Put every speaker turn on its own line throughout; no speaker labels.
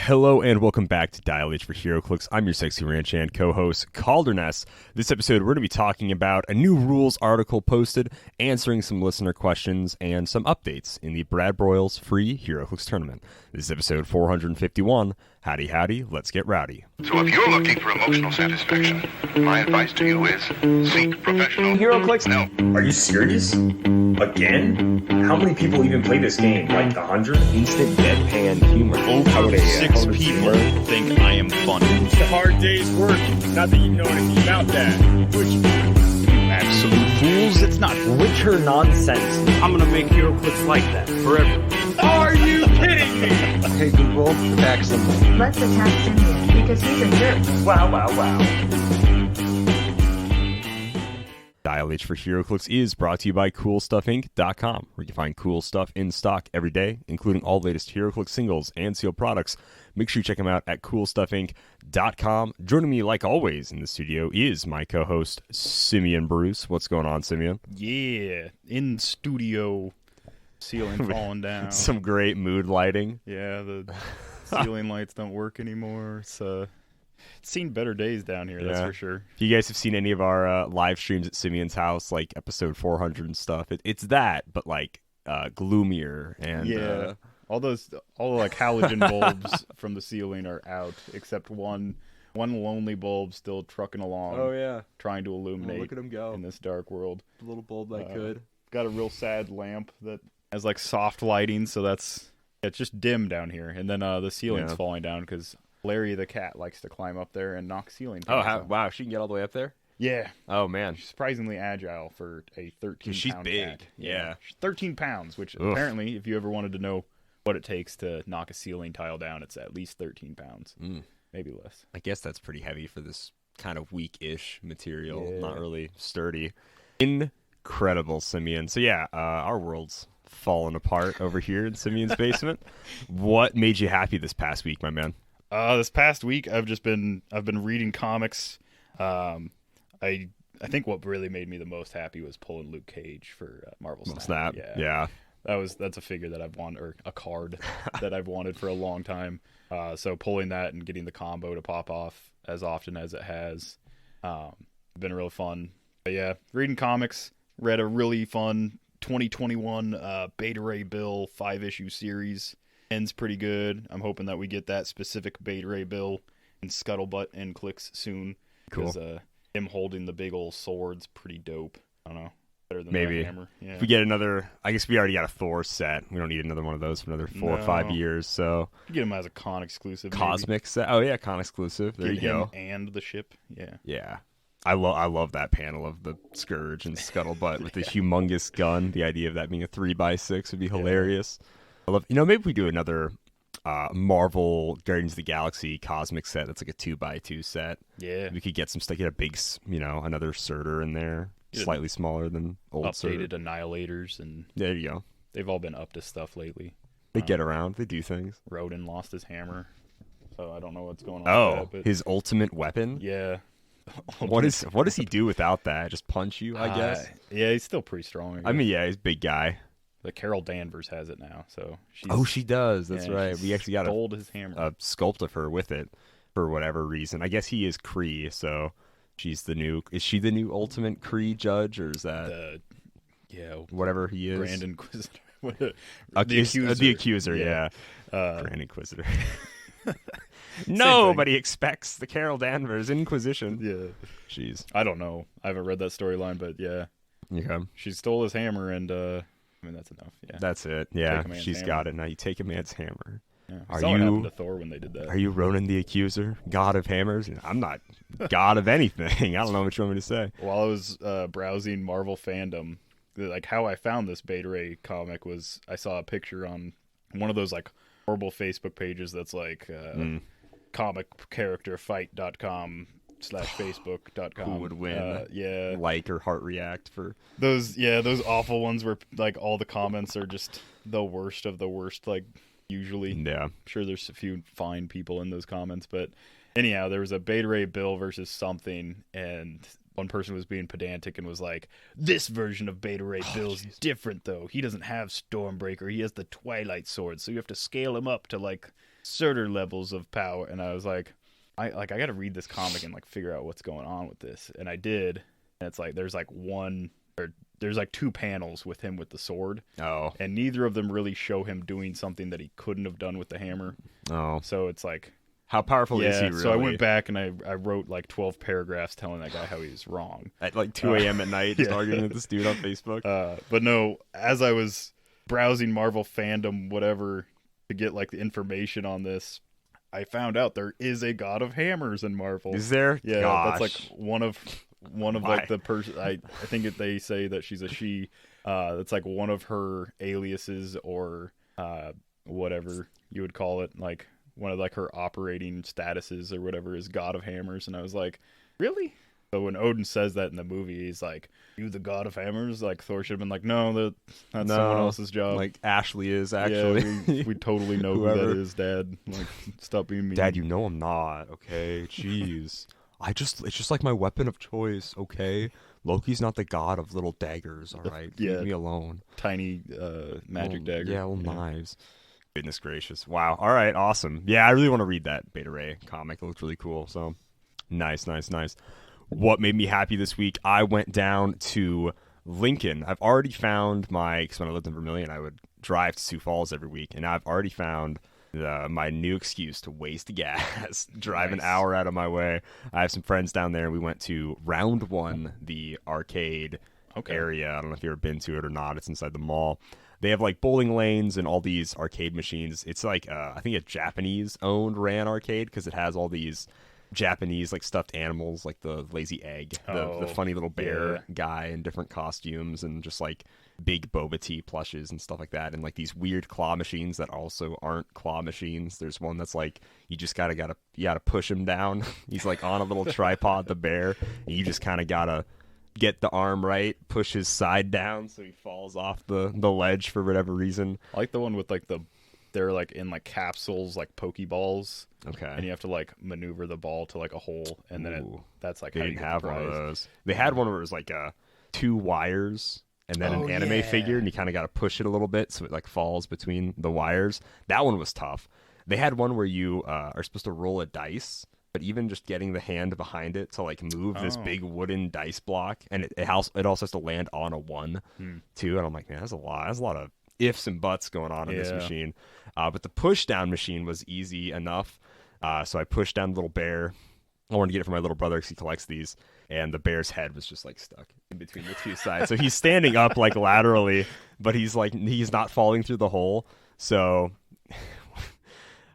Hello and welcome back to Dial H for Heroclix. I'm your sexy ranch hand co-host, Kalder and Simeon. This episode, we're going to be talking about a new rules article posted, answering some listener questions, and some updates in the Brad Broyles free Heroclix tournament. This is episode 451. Howdy, howdy, let's get rowdy.
So if you're looking for emotional satisfaction, my advice to you is seek professional...
Heroclix?
No.
Are you serious? Again? How many people even play this game? Like 100?
Instant deadpan humor.
Over 6 people think I am funny.
It's a hard day's work. Not that you know anything about that. Which
Absolute fools, it's not
Witcher nonsense.
I'm gonna make Heroclix like that forever. Are you kidding me?
Hey Google, attack someone.
Let's attack Simeon, because he's a jerk.
Wow, wow, wow.
Dial H for Heroclix is brought to you by CoolStuffInc.com, where you can find cool stuff in stock every day, including all the latest Heroclix singles and sealed products. Make sure you check them out at CoolStuffInc.com. Joining me, like always, in the studio is my co-host, Simeon Bruce. What's going on, Simeon?
Yeah, in studio, ceiling falling down.
Some great mood lighting.
Yeah, the ceiling lights don't work anymore. It's seen better days down here, that's for sure.
If you guys have seen any of our live streams at Simeon's house, like episode 400 and stuff, it's that, but like gloomier and
all the like halogen bulbs from the ceiling are out, except one lonely bulb still trucking along.
Oh yeah,
trying to illuminate.
look at him go
in this dark world.
The little bulb that could.
Got a real sad lamp that has like soft lighting, so it's just dim down here, and then the ceiling's falling down because Larry the cat likes to climb up there and knock ceiling.
Wow, she can get all the way up there?
Yeah.
Oh man,
She's surprisingly agile for a 13-pound
she's big.
cat.
Yeah.
She's 13 pounds, which apparently, if you ever wanted to know what it takes to knock a ceiling tile down, it's at least 13 pounds. Maybe less.
I guess that's pretty heavy for this kind of weak-ish material.
Yeah.
Not really sturdy. Incredible, Simeon. So yeah, our world's falling apart over here in Simeon's basement. What made you happy this past week, my man?
This past week, I've been reading comics. I think what really made me the most happy was pulling Luke Cage for Marvel Snap.
Yeah.
That's a figure that I've wanted, or a card that I've wanted for a long time. So pulling that and getting the combo to pop off as often as it has, been really fun. But yeah, reading comics, read a really fun 2021 Beta Ray Bill 5-issue series. Ends pretty good. I'm hoping that we get that specific Beta Ray Bill in Scuttlebutt and Clicks soon.
Cool.
Because him holding the big old sword's pretty dope. I don't know. Better than
Maybe.
that hammer. Yeah.
If we get another, I guess we already got a Thor set. We don't need another one of those for another 4 or 5 years. So
Get him as a con exclusive.
Cosmic set. Oh yeah, con exclusive. There
Get
you
him
go.
and the ship. Yeah.
Yeah. I love that panel of the Scourge and Scuttlebutt with the humongous gun. The idea of that being a 3x6 would be hilarious. I love, maybe we do another Marvel Guardians of the Galaxy cosmic set that's like a 2x2 set.
Yeah.
We could get some stuff, get a big, another Surtur in there, slightly smaller than old
Updated
Surtur.
Annihilators, and
There you go.
they've all been up to stuff lately.
They get around, they do things.
Rodin lost his hammer, so I don't know what's going on
Oh,
with that. But
his ultimate weapon?
yeah.
What does he do without that? Just punch you, I guess?
Yeah, he's still pretty strong.
I mean, yeah, he's a big guy.
But Carol Danvers has it now, so
She does. That's right. We actually got
stole his hammer.
a sculpt of her with it for whatever reason. I guess he is Kree, so is she the new ultimate Kree judge, or is that whatever he is?
Grand Inquisitor.
The accuser, yeah. Grand Inquisitor. Nobody expects the Carol Danvers Inquisition.
Yeah.
Jeez.
I don't know. I haven't read that storyline, but yeah.
Okay.
She stole his hammer, and I mean, that's enough. Yeah.
That's it. Yeah,
Take a man's
she's
hammer.
got it. Now you take a man's hammer.
Yeah.
Are
Saw what
you-
happened to Thor when they did that?
Are you Ronan the Accuser, god of hammers? I'm not god of anything. I don't know what you want me to say.
While I was browsing Marvel fandom, like how I found this Beta Ray comic was I saw a picture on one of those like horrible Facebook pages that's like comiccharacterfight.com/facebook.com.
Who would win?
Yeah.
Like or heart react for
Those awful ones where like all the comments are just the worst of the worst, like usually.
Yeah.
I'm sure there's a few fine people in those comments, but anyhow, there was a Beta Ray Bill versus something, and one person was being pedantic and was like, this version of Beta Ray Bill's different though. He doesn't have Stormbreaker, he has the Twilight Sword, so you have to scale him up to like certain levels of power. And I was like, I got to read this comic and like figure out what's going on with this. And I did. And it's like there's like two panels with him with the sword.
Oh.
And neither of them really show him doing something that he couldn't have done with the hammer.
Oh.
So it's like,
how powerful is he really?
So I went back and I wrote like 12 paragraphs telling that guy how he was wrong.
At like 2 a.m. at night, just arguing with this dude on Facebook.
But no, as I was browsing Marvel fandom, whatever, to get like the information on this, I found out there is a God of Hammers in Marvel.
Is there?
Yeah,
Gosh.
that's like one of like the person. I think they say that she's a she. That's like one of her aliases or whatever you would call it, like one of like her operating statuses or whatever is God of Hammers. And I was like, really? So when Odin says that in the movie, he's like, "You the God of Hammers?" Like Thor should have been like, "No, that's someone else's job."
Like Ashley is actually.
Yeah, we totally know who that is, Dad. Like, stop being mean.
Dad, you know I'm not. Okay, jeez. It's just like my weapon of choice. Okay, Loki's not the god of little daggers. All right, leave me alone.
Tiny magic dagger.
Yeah, little knives. Goodness gracious! Wow. All right, awesome. Yeah, I really want to read that Beta Ray comic. It looks really cool. So nice. What made me happy this week? I went down to Lincoln. I've already found because when I lived in Vermilion, I would drive to Sioux Falls every week, and I've already found my new excuse to waste gas, drive an hour out of my way. I have some friends down there, and we went to Round One, the arcade area. I don't know if you've ever been to it or not. It's inside the mall. They have like bowling lanes and all these arcade machines. It's like I think a Japanese-owned ran arcade because it has all these Japanese like stuffed animals, like the lazy egg, the funny little bear guy in different costumes, and just like big boba tea plushes and stuff like that, and like these weird claw machines that also aren't claw machines. There's one that's like you just gotta push him down. He's like on a little tripod, the bear, and you just kind of gotta get the arm right, push his side down so he falls off the ledge for whatever reason.
I like the one with like they're like in like capsules, like Pokeballs.
Okay.
And you have to like maneuver the ball to like a hole, and then that's like
they
how
didn't
you
have
get the
one of
prize.
those. They had one where it was like 2 wires and then an anime figure, and you kind of got to push it a little bit so it like falls between the wires. That one was tough. They had one where you are supposed to roll a dice, but even just getting the hand behind it to like move this big wooden dice block, and it also has to land on a 1 too. And I'm like, man, that's a lot. There's a lot of ifs and buts going on in this machine. But the push down machine was easy enough. So I pushed down the little bear. I wanted to get it for my little brother because he collects these, and the bear's head was just like stuck in between the two sides. So he's standing up like laterally, but he's not falling through the hole. So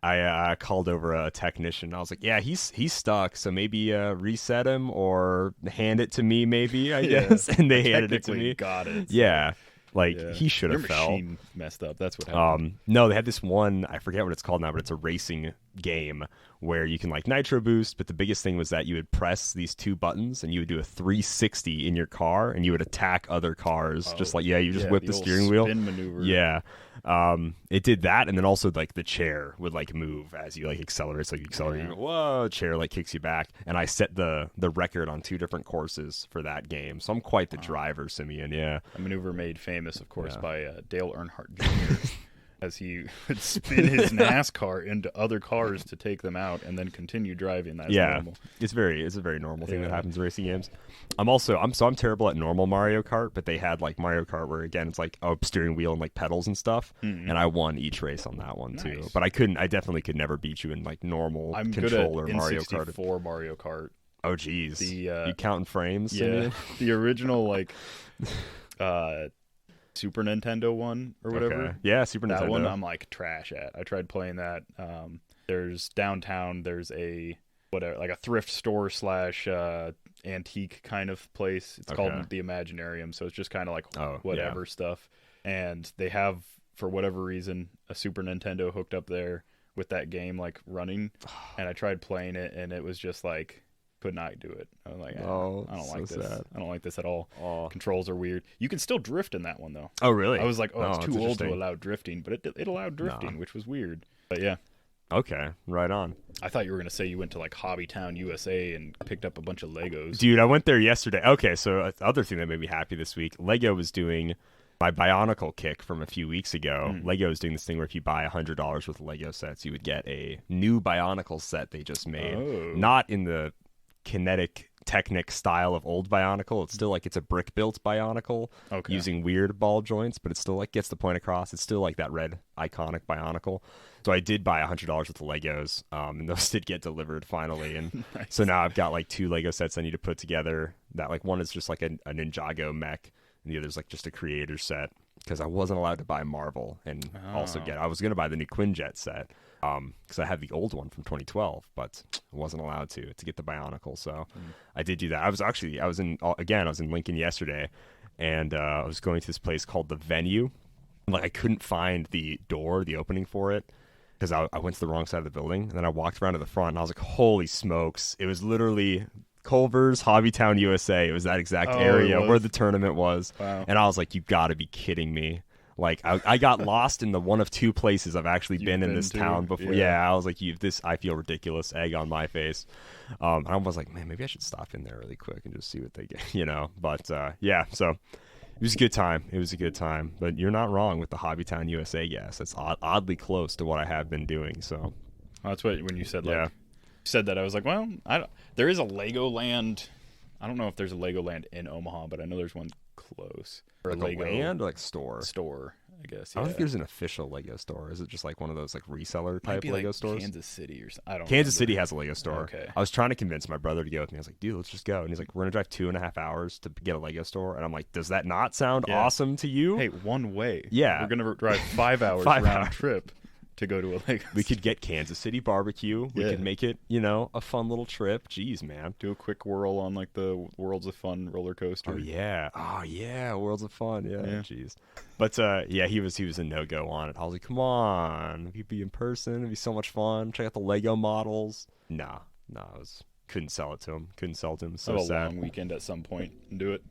I called over a technician. I was like, yeah, he's stuck, so maybe reset him or hand it to me, maybe, I guess. And they handed it to me.
Got it.
Yeah. He should have
Your
fell.
machine messed up. That's what happened.
No, they had this one, I forget what it's called now, but it's a racing game where you can like nitro boost, but the biggest thing was that you would press these 2 buttons and you would do a 360 in your car and you would attack other cars. Just like, you just whip the steering wheel.
Spin maneuver.
Yeah. It did that, and then also like the chair would like move as you like accelerate. So you accelerate, you go, whoa, chair like kicks you back. And I set the record on 2 different courses for that game. So I'm quite the driver, Simeon. Yeah.
A maneuver made famous, of course, by Dale Earnhardt Jr. as he would spin his NASCAR into other cars to take them out and then continue driving. That's normal.
It's a very normal thing that happens in racing games. I'm terrible at normal Mario Kart, but they had like Mario Kart where again it's like a steering wheel and like pedals and stuff, and I won each race on that one too. But I definitely could never beat you in like normal controller
good at
Mario
N64
Kart.
Mario Kart.
Oh geez, you counting frames?
Yeah,
Simeon?
the original like Super Nintendo one or whatever.
Okay. Yeah, Super Nintendo.
That one I'm like trash at. I tried playing that. There's downtown. There's a like a thrift store / antique kind of place. It's called the Imaginarium. So it's just kind of like whatever stuff. And they have, for whatever reason, a Super Nintendo hooked up there with that game like running. And I tried playing it, and it was just like, could not do it. I was like, I don't like this.
Sad.
I don't like this at all. Controls are weird. You can still drift in that one though.
Oh really?
I was like, it's too old to allow drifting, but it allowed drifting, which was weird. But yeah.
Okay, right on.
I thought you were gonna say you went to like Hobbytown, USA, and picked up a bunch of Legos.
Dude, I went there yesterday. Okay, so the other thing that made me happy this week, Lego was doing my Bionicle kick from a few weeks ago. Lego is doing this thing where if you buy $100 worth of Lego sets, you would get a new Bionicle set they just made.
Oh.
Not in the kinetic Technic style of old Bionicle. It's still like it's a brick built Bionicle using weird ball joints, but it still like gets the point across. It's still like that red iconic Bionicle. So I did buy $100 worth of Legos, and those did get delivered finally. And so now I've got like 2 Lego sets I need to put together. That like one is just like a Ninjago mech, and the other's like just a creator set, because I wasn't allowed to buy Marvel and also I was going to buy the new Quinjet set. Because I had the old one from 2012, but I wasn't allowed to get the Bionicle. So I did do that. I was in Lincoln yesterday, and I was going to this place called The Venue. Like, I couldn't find the opening for it, because I went to the wrong side of the building. And then I walked around to the front, and I was like, holy smokes. It was literally Culver's, Hobbytown, USA. It was that exact area where the tournament was.
Wow.
And I was like, you got to be kidding me. Like, I got lost in the one of 2 places I've actually been in this town before. Yeah, I was like, I feel ridiculous. Egg on my face. I was like, man, maybe I should stop in there really quick and just see what they get, But, yeah, so it was a good time. But you're not wrong with the Hobbytown USA guess. It's oddly close to what I have been doing, so.
Well, that's what, when you said, said that, I was like, well, there is a Legoland. I don't know if there's a Legoland in Omaha, but I know there's one close. Or
like
Lego
a land or like store,
I guess.
I don't think there's an official Lego store. Is it just like one of those like reseller type Lego
like
stores?
Kansas City or something. I don't.
Kansas City has a Lego store.
Okay.
I was trying to convince my brother to go with me. I was like, dude, let's just go. And he's like, we're gonna drive 2.5 hours to get a Lego store. And I'm like, does that not sound awesome to you?
Hey, one way.
Yeah.
We're gonna drive 5 hours round trip to go to a Lego.
We could get Kansas City barbecue. We could make it, a fun little trip. Jeez, man.
Do a quick whirl on like the Worlds of Fun roller coaster.
Oh yeah, Worlds of Fun. Yeah, jeez. But he was a no-go on it. I was like, come on, we'd be in person. It'd be so much fun. Check out the Lego models. Nah, couldn't sell it to him. So
have a
sad.
long weekend at some point and do it.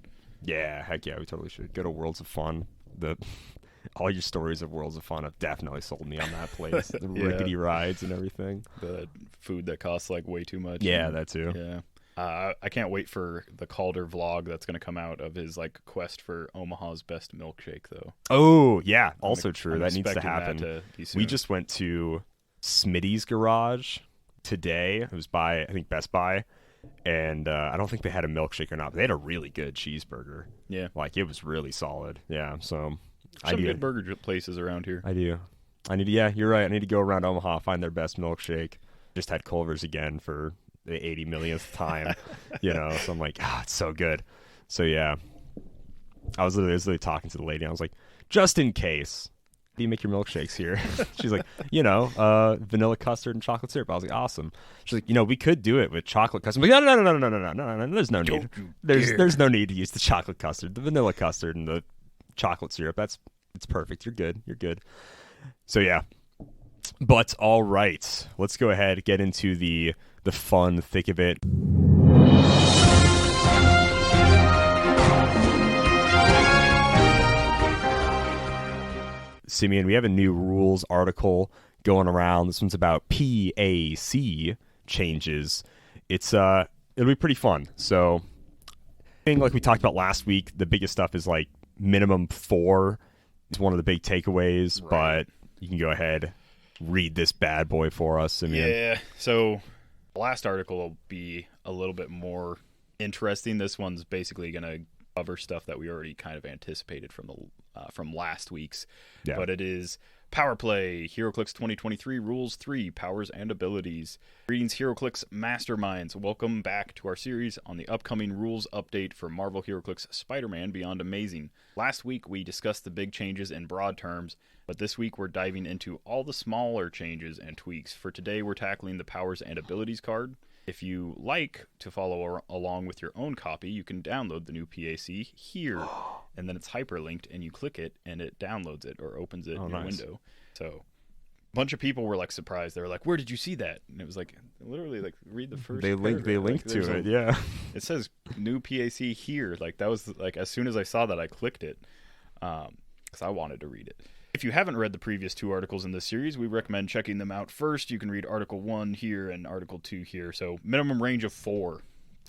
Yeah, heck yeah, we totally should go to Worlds of Fun. All your stories of Worlds of Fun have definitely sold me on that place. The rickety rides and everything.
The food that costs like way too much.
Yeah, that too.
Yeah. I can't wait for the Calder vlog that's going to come out of his like quest for Omaha's best milkshake, though.
Oh yeah, also true. That needs to
expecting
happen.
that to be soon.
We just went to Smitty's garage today. It was by, I think, Best Buy. And I don't think they had a milkshake or not, but they had a really good cheeseburger.
Yeah.
Like, it was really solid. Yeah, so...
Some good burger places around here.
I do. You're right. I need to go around Omaha, find their best milkshake. Just had Culver's again for the 80 millionth time, so I'm like, it's so good. So, yeah. I was literally talking to the lady. I was like, just in case, how do you make your milkshakes here? She's like, vanilla custard and chocolate syrup. I was like, awesome. She's like, we could do it with chocolate custard. I'm like, no. There's no need. There's no need to use the chocolate custard. The vanilla custard and the chocolate syrup, it's perfect. You're good. So yeah, but all right, let's go ahead, get into the fun thick of it. Simeon, we have a new rules article going around. This one's about PAC changes. It'll be pretty fun. So like we talked about last week, the biggest stuff is like minimum 4 is one of the big takeaways, right. But you can go ahead, read this bad boy for us, Simeon.
Yeah, so the last article will be a little bit more interesting. This one's basically going to cover stuff that we already kind of anticipated from last week's, but it is Power Play, Heroclix 2023 Rules 3, Powers and Abilities. Greetings, Heroclix Masterminds. Welcome back to our series on the upcoming rules update for Marvel Heroclix Spider-Man Beyond Amazing. Last week, we discussed the big changes in broad terms, but this week we're diving into all the smaller changes and tweaks. For today, we're tackling the Powers and Abilities card. If you like to follow along with your own copy, you can download the new PAC here, and then it's hyperlinked, and you click it, and it downloads it or opens it in your window. So a bunch of people were like surprised. They were like, "Where did you see that?" And it was like, literally, like, read the first.
They link to it. Yeah.
It says new PAC here. Like, that was like, as soon as I saw that, I clicked it because I wanted to read it. If you haven't read the previous 2 articles in this series, we recommend checking them out first. You can read Article 1 here and Article 2 here. So minimum range of 4.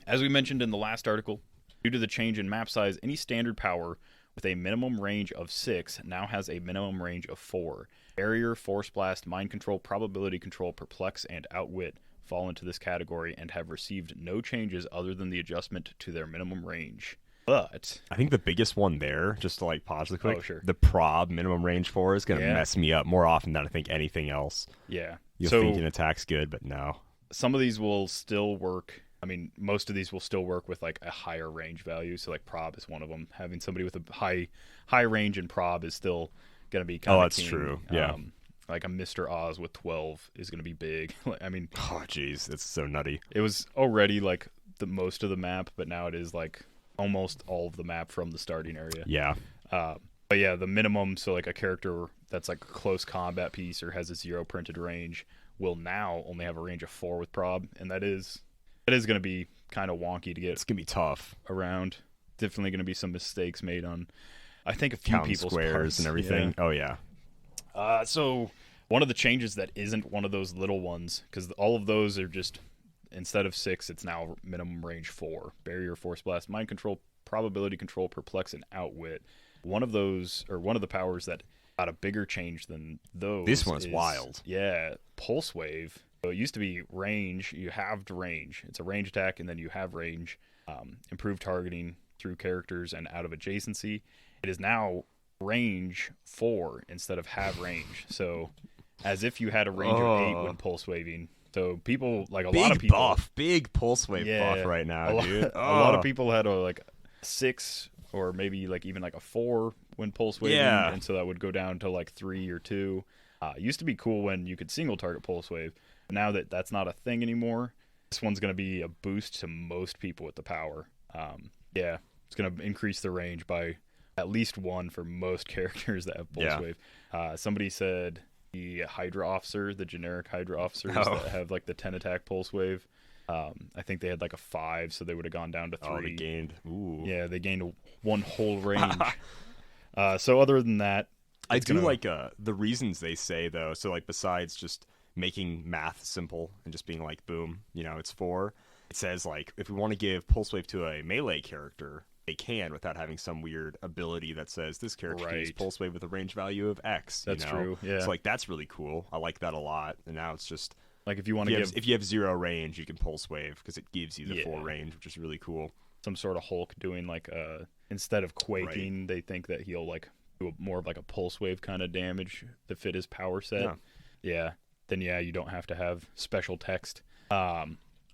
As we mentioned in the last article, due to the change in map size, any standard power with a minimum range of 6 now has a minimum range of 4. Barrier, Force Blast, Mind Control, Probability Control, Perplex, and Outwit fall into this category and have received no changes other than the adjustment to their minimum range. But
I think the biggest one there, just to like pause really quick,
Oh, sure.
the prob minimum range 4 is going to
Yeah.
mess me up more often than I think anything else.
yeah.
You'll
So
think an attack's good, but no.
some of these will still work. I mean, most of these will still work with like a higher range value. So like prob is one of them. Having somebody with a high range and prob is still going to be kind of
that's true. Yeah.
Like a Mr. Oz with 12 is going to be big. I mean,
Oh, jeez, it's so nutty.
it was already like the most of the map, but now it is like almost all of the map from the starting area.
Yeah.
But yeah, the minimum, so like a character that's like a close combat piece or has a 0 printed range will now only have a range of 4 with prob, and that is going to be kind of wonky to get
It's going to be tough.
around. Definitely going to be some mistakes made on, I think, a few
Counting
people's
squares
parts.
and everything.
Yeah.
Oh, yeah.
So one of the changes that isn't one of those little ones, because all of those are just, instead of 6, it's now minimum range 4. Barrier, Force Blast, Mind Control, Probability Control, Perplex, and Outwit. One of those, or one of the powers that got a bigger change than those.
This one's
is,
wild.
Yeah, Pulse Wave. So it used to be range. You halved range. It's a range attack, and then you have range. Improved targeting through characters and out of adjacency. It is now range 4 instead of half range. So as if you had a range of 8 when pulse waving. So people, like a lot of
Big
people,
buff. Big pulse wave buff right now, dude.
a lot of people had a 6 or maybe like even like a 4 when pulse waving,
Yeah.
and so that would go down to like 3 or 2. It used to be cool when you could single target pulse wave. Now that that's not a thing anymore, this one's going to be a boost to most people with the power. Yeah, it's going to increase the range by at least 1 for most characters that have pulse
Yeah.
wave. Somebody said the Hydra officer, the generic Hydra officers that have like the 10 attack pulse wave. I think they had like a 5, so they would have gone down to 3.
Oh, they gained. Ooh.
Yeah, they gained 1 whole range. So other than that,
I
it's
do
gonna-
like the reasons they say, though. So, like, besides just making math simple and just being like, boom, it's 4. It says, like, if we want to give Pulse Wave to a melee character, they can without having some weird ability that says this character can use
Right.
Pulse Wave with a range value of X.
That's true, yeah.
So, like, that's really cool. I like that a lot. And now it's just,
like if you want to give
if you have 0 range, you can Pulse Wave because it gives you the
Yeah.
4 range, which is really cool.
some sort of Hulk doing like instead of quaking, they think that he'll like do more of like a pulse wave kind of damage to fit his power set. Yeah. Then you don't have to have special text.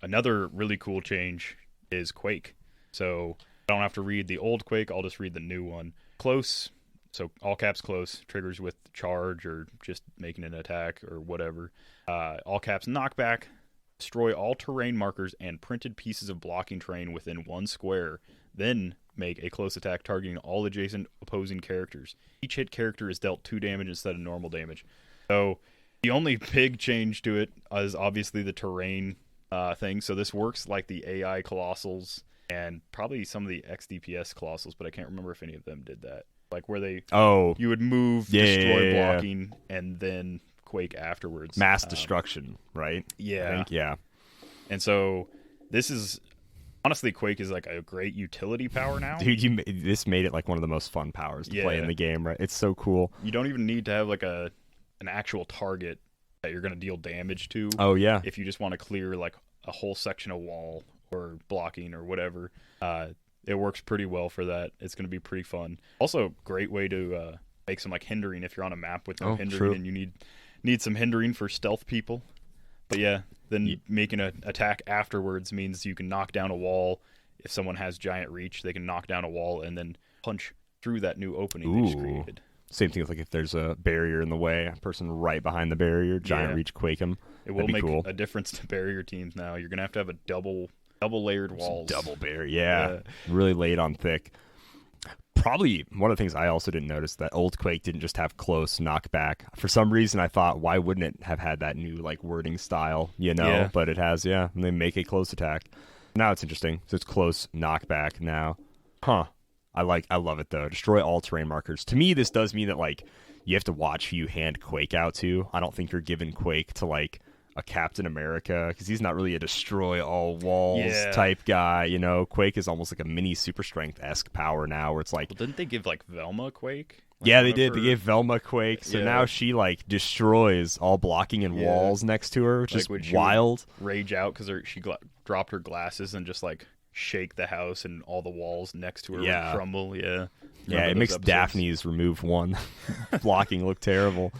Another really cool change is Quake. So I don't have to read the old Quake, I'll just read the new one. Close, so all caps close, triggers with charge or just making an attack or whatever. All caps knockback, destroy all terrain markers and printed pieces of blocking terrain within 1 square. Then make a close attack targeting all adjacent opposing characters. Each hit character is dealt 2 damage instead of normal damage. So the only big change to it is obviously the terrain thing. So this works like the AI Colossals and probably some of the XDPS Colossals, but I can't remember if any of them did that. Like where you would move, destroy blocking, and then Quake afterwards.
Mass destruction, right?
Yeah.
I think, yeah.
And so this is honestly, Quake is like a great utility power now.
Dude, this made it like one of the most fun powers to play in the game, right? It's so cool.
You don't even need to have like an actual target that you're going to deal damage to.
Oh, yeah.
If you just want to clear like a whole section of wall or blocking or whatever, it works pretty well for that. It's going to be pretty fun. Also, great way to make some like hindering if you're on a map with no hindering,
true.
and you need some hindering for stealth people. But yeah, then making an attack afterwards means you can knock down a wall. If someone has giant reach, they can knock down a wall and then punch through that new opening they just created.
Same thing with like if there's a barrier in the way, a person right behind the barrier, giant reach, quake them.
It will make a difference to barrier teams now. You're going to have a double layered walls.
Double barrier, yeah. Really laid on thick. Probably one of the things I also didn't notice that old Quake didn't just have close knockback. For some reason, I thought, why wouldn't it have had that new like wording style,
Yeah.
But it has, and they make a close attack. Now it's interesting. So it's close knockback now. Huh. I love it though. Destroy all terrain markers. To me, this does mean that like you have to watch who you hand Quake out to. I don't think you're giving Quake to like a Captain America, because he's not really a destroy all walls
Yeah.
type guy. You know, Quake is almost like a mini super strength-esque power now, where it's like,
Well, didn't they give like Velma Quake? Like,
yeah,
one
they
of
did. They
her-
gave Velma Quake, so
Yeah.
now she like destroys all blocking and
Yeah.
walls next to her, which
Like,
is
when she would
wild.
rage out because she dropped her glasses and just like shake the house and all the walls next to her
Yeah.
would crumble. Yeah.
Yeah,
Remember
it
those
makes
episodes?
Daphne's remove one blocking look terrible.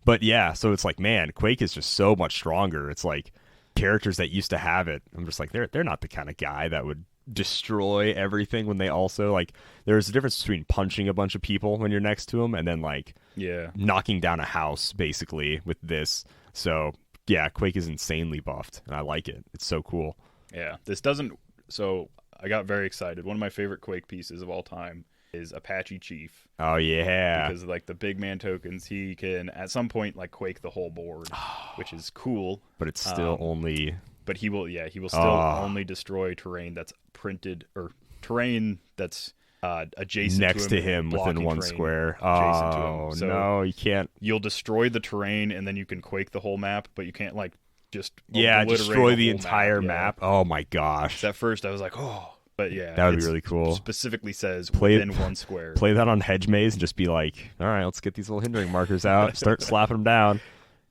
But yeah, so it's like, man, Quake is just so much stronger. It's like characters that used to have it. I'm just like, they're not the kind of guy that would destroy everything when they also like. There's a difference between punching a bunch of people when you're next to them and then like
Yeah.
knocking down a house basically with this. So yeah, Quake is insanely buffed, and I like it. It's so cool.
Yeah. This doesn't. So I got very excited. One of my favorite Quake pieces of all time is Apache Chief.
Oh yeah,
Because like the big man tokens, he can at some point like Quake the whole board, which is cool.
but it's still
Um,
only
But he will still only destroy terrain that's printed or terrain that's adjacent
next
to
to him within
blocking
one
terrain
square.
adjacent to him.
Oh
So
no, you can't.
You'll destroy the terrain and then you can Quake the whole map, but you can't like just
Yeah,
obliterate
destroy the
whole
entire
Yeah.
map. Oh my gosh,
So at first I was like, oh, but yeah,
that would be
it's
really cool.
Specifically says
Play-
within one square.
Play that on Hedge Maze and just be like, all right, let's get these little hindering markers out. Start slapping them down.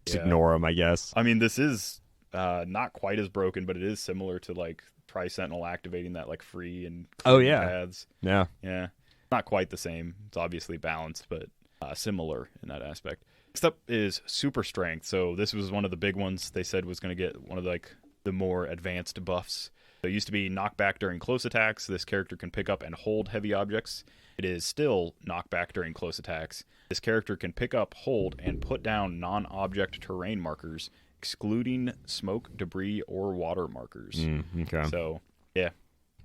Just
Yeah.
ignore them, I guess.
I mean, this is not quite as broken, but it is similar to like Tri-Sentinel activating that like free and
Oh,
clean
yeah.
paths.
Yeah.
Yeah, not quite the same. It's obviously balanced, but similar in that aspect. Next up is Super Strength. So this was one of the big ones they said was going to get one of like the more advanced buffs. So it used to be knockback during close attacks. This character can pick up and hold heavy objects. It is still knockback during close attacks. This character can pick up, hold, and put down non-object terrain markers, excluding smoke, debris, or water markers.
Okay.
So, yeah.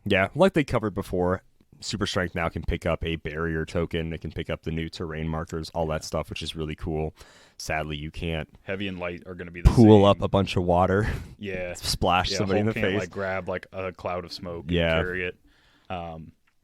Yeah, like they covered before, Super Strength now can pick up a barrier token. It can pick up the new terrain markers, all that stuff, which is really cool. Sadly, you can't
Heavy and light are going to be the
pool
same.
up a bunch of water,
Yeah.
splash somebody in the
Hulk can't,
face.
like grab like a cloud of smoke
Yeah.
and carry it.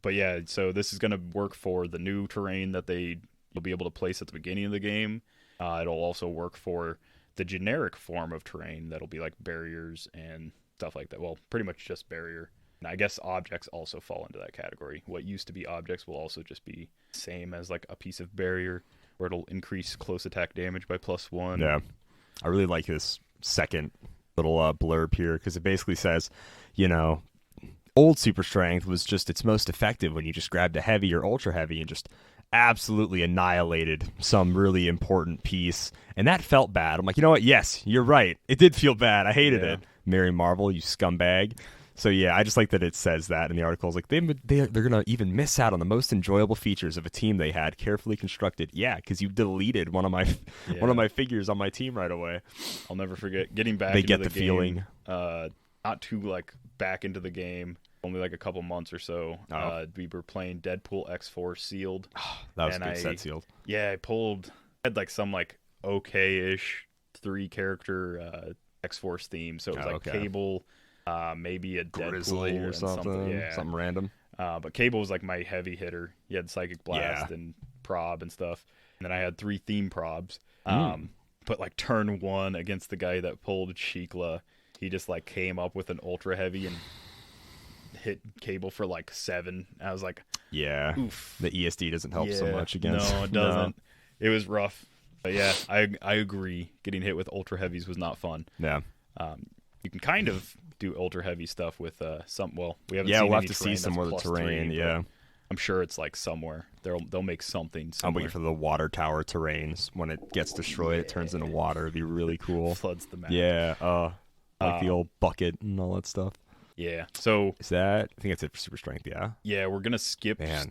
But yeah, so this is going to work for the new terrain that you'll be able to place at the beginning of the game. It'll also work for the generic form of terrain that'll be like barriers and stuff like that. Well, pretty much just barrier. And I guess objects also fall into that category. What used to be objects will also just be same as like a piece of barrier, where it'll increase close attack damage by +1.
Yeah. I really like this second little blurb here because it basically says, you know, old Super Strength was just its most effective when you just grabbed a heavy or ultra heavy and just absolutely annihilated some really important piece. And that felt bad. I'm like, you know what? Yes, you're right. It did feel bad. I hated
Yeah.
it. Mary Marvel, you scumbag. So yeah, I just like that it says that in the article. It's like they're gonna even miss out on the most enjoyable features of a team they had carefully constructed. Yeah, because you deleted one of my figures on my team right away.
I'll never forget getting back
They
into
get
the
the
game,
feeling.
not too like back into the game, only like a couple months or so.
Oh.
We were playing Deadpool X4 sealed.
That was
And
a good
I-
set sealed.
Yeah, I had like some like okay-ish 3-character X-Force theme. So it was
Oh,
like
okay.
Cable, maybe a
Grizzly
Deadpool
or
and
something.
Yeah.
Something random.
But Cable was like my heavy hitter. He had Psychic Blast
Yeah.
and Prob and stuff. And then I had 3 theme probs.
Hmm.
But like turn 1 against the guy that pulled Shikla, he just like came up with an ultra heavy and hit Cable for like 7. I was like,
Yeah.
oof.
The ESD doesn't help so
Yeah.
much against.
No, it doesn't. It was rough. But yeah, I agree. Getting hit with ultra heavies was not fun.
Yeah.
You can kind of do ultra heavy stuff with some. Well, we haven't.
Yeah,
seen
we'll have
any
to see
terrain
some more of the
that's +3,
terrain.
but
Yeah.
I'm sure it's like somewhere. They'll make something.
I'm
Somewhere.
waiting for the water tower terrains. When it gets destroyed, it turns into water. It'd be really cool.
Floods the map.
Yeah. Like the old bucket and all that stuff.
Yeah. So
Is that? I think that's it for Super Strength. Yeah.
yeah, we're gonna skip
Man.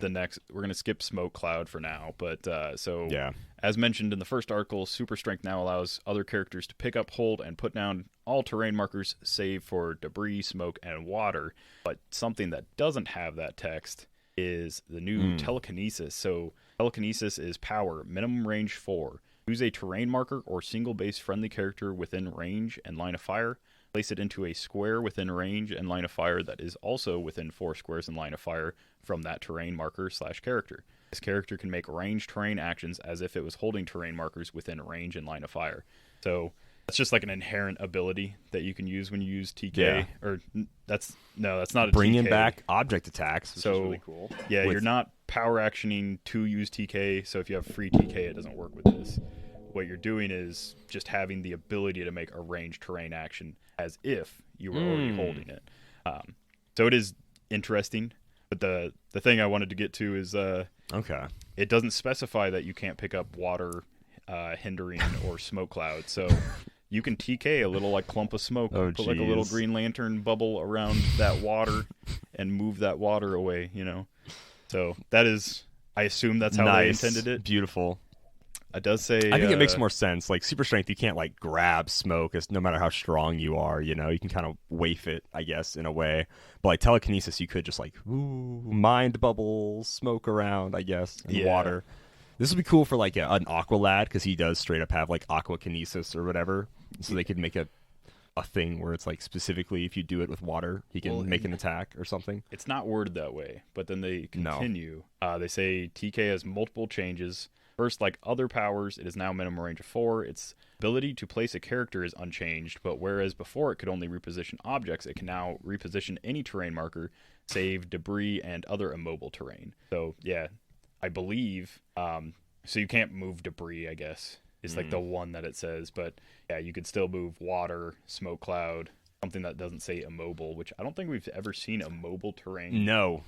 We're gonna skip Smoke Cloud for now. But so
Yeah.
as mentioned in the first article, Super Strength now allows other characters to pick up, hold, and put down all terrain markers save for debris, smoke, and water. But something that doesn't have that text is the new telekinesis. So telekinesis is power, minimum range 4. Use a terrain marker or single base friendly character within range and line of fire. Place it into a square within range and line of fire that is also within 4 squares in line of fire from that terrain marker/character. This character can make range terrain actions as if it was holding terrain markers within range and line of fire. So That's just like an inherent ability that you can use when you use TK.
Yeah.
Or that's not a
Bringing
TK.
back object attacks, which
So,
is really cool.
Yeah,
With-
you're not power actioning to use TK, so if you have free TK, it doesn't work with this. What you're doing is just having the ability to make a ranged terrain action as if you were already holding it. So it is interesting, but the thing I wanted to get to is
Okay.
it doesn't specify that you can't pick up water, hindering, or smoke cloud. So you can TK a little like clump of smoke,
Oh,
put like a little
jeez.
Green Lantern bubble around that water, and move that water away. So that is, I assume that's how they
Nice.
intended it.
Beautiful.
It does say.
I think it makes more sense. Like super strength, you can't like grab smoke. No matter how strong you are, you can kind of waif it, I guess, in a way. But like telekinesis, you could just like mind bubble smoke around, I guess, in
Yeah.
water. This would be cool for like an aqua lad because he does straight up have like aqua kinesis or whatever. So they could make a thing where it's like specifically if you do it with water, he can make an attack or something.
It's not worded that way, but then they continue. They say TK has multiple changes. First, like other powers, it is now minimum range of 4. Its ability to place a character is unchanged, but whereas before it could only reposition objects, it can now reposition any terrain marker, save debris and other immobile terrain. So, yeah, I believe, so you can't move debris, I guess, is like the one that it says, but yeah, you could still move water, smoke cloud, something that doesn't say immobile, which I don't think we've ever seen immobile terrain.
No.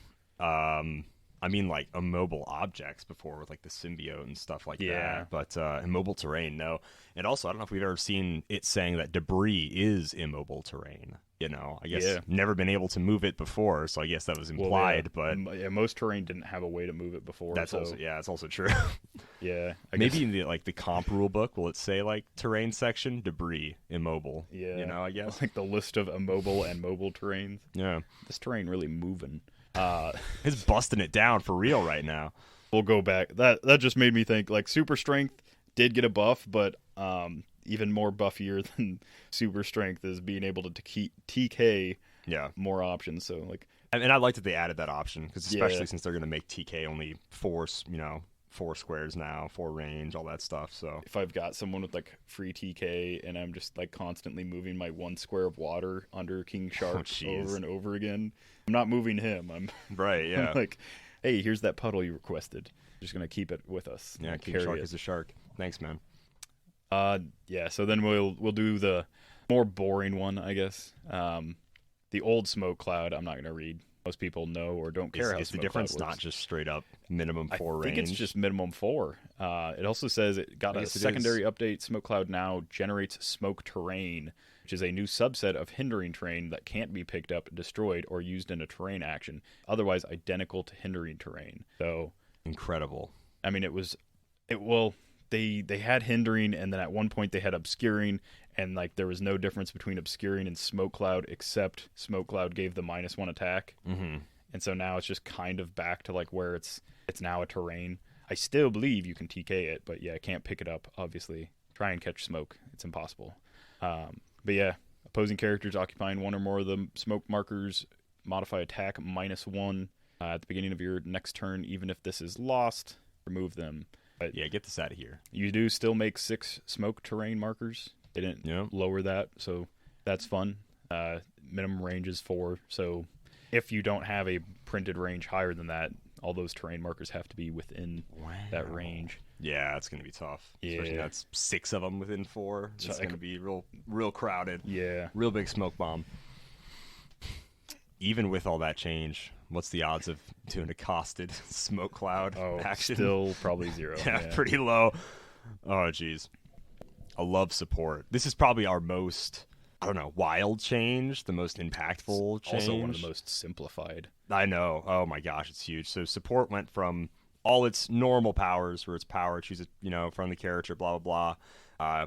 I mean, like immobile objects before with like the symbiote and stuff like that. But immobile terrain, no. And also, I don't know if we've ever seen it saying that debris is immobile terrain. I guess never been able to move it before, so I guess that was implied. But
most terrain didn't have a way to move it before.
That's also it's also true.
Yeah,
maybe in the comp rule book, will it say like terrain section debris immobile?
Yeah,
I guess
like the list of immobile and mobile terrains.
Yeah,
this terrain really moving.
It's busting it down for real right now.
We'll go back. That just made me think like super strength did get a buff, but even more buffier than super strength is being able to TK more options. So like,
and I like that they added that option because especially since they're going to make TK only 4 squares now, 4 range, all that stuff. So
if I've got someone with like free TK and I'm just like constantly moving my 1 square of water under King Shark over and over again, I'm not moving him. I'm
right. Yeah.
I'm like, hey, here's that puddle you requested. I'm just gonna keep it with us.
Yeah, King Shark is a shark. Thanks, man.
Yeah. So then we'll do the more boring one, I guess. The old smoke cloud. I'm not gonna read. Most people know or don't care.
Is the difference not just straight up minimum 4 range?
I think it's just minimum 4. It also says it got a secondary update. Smoke cloud now generates smoke terrain, which is a new subset of hindering terrain that can't be picked up, destroyed, or used in a terrain action, otherwise identical to hindering terrain. So
incredible.
I mean, they had hindering, and then at one point they had obscuring, and like there was no difference between obscuring and smoke cloud, except smoke cloud gave the -1 attack.
Mm-hmm.
And so now it's just kind of back to like where it's now a terrain. I still believe you can TK it, but yeah, I can't pick it up, obviously. Try and catch smoke. It's impossible. But yeah, opposing characters occupying 1 or more of the smoke markers modify attack -1 at the beginning of your next turn. Even if this is lost, remove them. But
yeah, get this out of here.
You do still make 6 smoke terrain markers. They didn't lower that, so that's fun. Minimum range is 4, so if you don't have a printed range higher than that, all those terrain markers have to be within that range.
Yeah, it's going to be tough.
Yeah.
Especially that's 6 of them within 4. It's going to be real crowded.
Yeah.
Real big smoke bomb. Even with all that change, what's the odds of doing a costed smoke cloud action?
Still probably 0.
Yeah, pretty low. Oh, jeez. I love support. This is probably our most, wild change, the most impactful change.
Also one of the most simplified.
I know. Oh my gosh, it's huge. So support went from all its normal powers, where it's power, choose a friendly character, blah blah blah.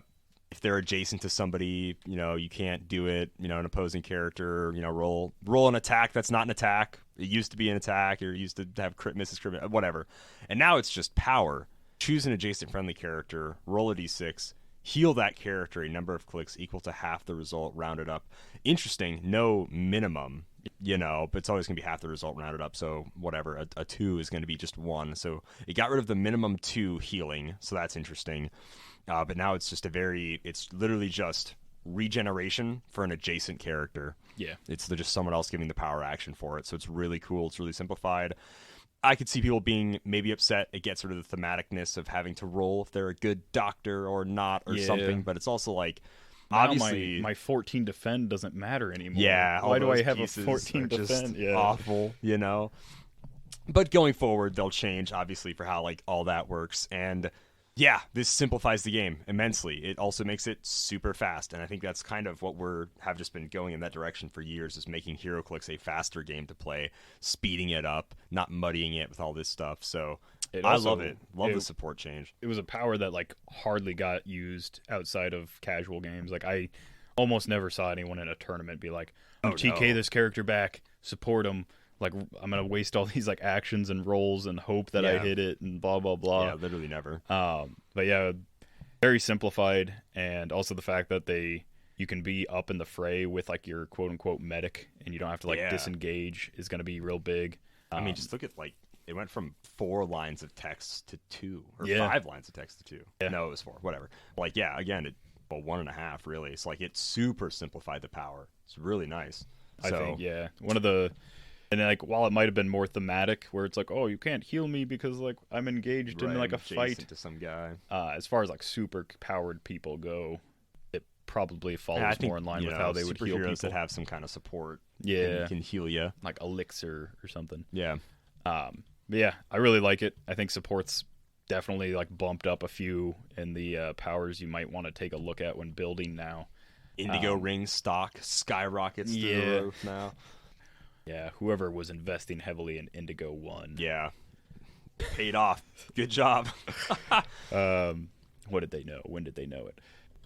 If they're adjacent to somebody, you can't do it. An opposing character, roll an attack that's not an attack. It used to be an attack, or it used to have crit misses, whatever. And now it's just power. Choose an adjacent friendly character, roll a d6. Heal that character a number of clicks equal to half the result rounded up. Interesting, no minimum, but it's always going to be half the result rounded up. So whatever, a 2 is going to be just 1. So it got rid of the minimum 2 healing, so that's interesting. But now it's just it's literally just regeneration for an adjacent character.
Yeah.
It's just someone else giving the power action for it. So it's really cool. It's really simplified. I could see people being maybe upset. It gets rid of the thematicness of having to roll if they're a good doctor or not or something. But it's also like,
now
obviously,
my 14 defend doesn't matter anymore.
Yeah.
Why do I have a
pieces
14
are just
defend? Yeah.
awful, you know? But going forward, they'll change, obviously, for how like all that works. And yeah, this simplifies the game immensely. It also makes it super fast, and I think that's kind of what have just been going in that direction for years, is making HeroClix a faster game to play, speeding it up, not muddying it with all this stuff. So I love it. Love the support change.
It was a power that like hardly got used outside of casual games. Like I almost never saw anyone in a tournament be like, "I'm TK this character back, support him." Like, I'm going to waste all these, like, actions and rolls and hope that I hit it and blah, blah, blah.
Yeah, literally never.
But, yeah, very simplified. And also the fact that you can be up in the fray with, like, your quote-unquote medic, and you don't have to, like, disengage is going to be real big.
I mean, just look at, like, it went from 4 lines of text to 2. Or 5 lines of text to 2. Yeah. No, it was 4. Whatever. Like, yeah, again, 1.5, really. It's like it super simplified the power. It's really nice.
I think, yeah. One of the... And then, like, while it might have been more thematic, where it's like, oh, you can't heal me because, like, I'm engaged in, like, a fight
to some guy.
As far as, like, super-powered people go, it probably follows more in line with how they would heal people.
Superheroes that have some kind of support can heal you.
Like Elixir or something.
Yeah.
But, yeah, I really like it. I think support's definitely, like, bumped up a few in the powers you might want to take a look at when building now.
Indigo Ring stock skyrockets through the roof now.
Yeah, whoever was investing heavily in Indigo won.
Yeah. Paid off. Good job.
What did they know? When did they know it?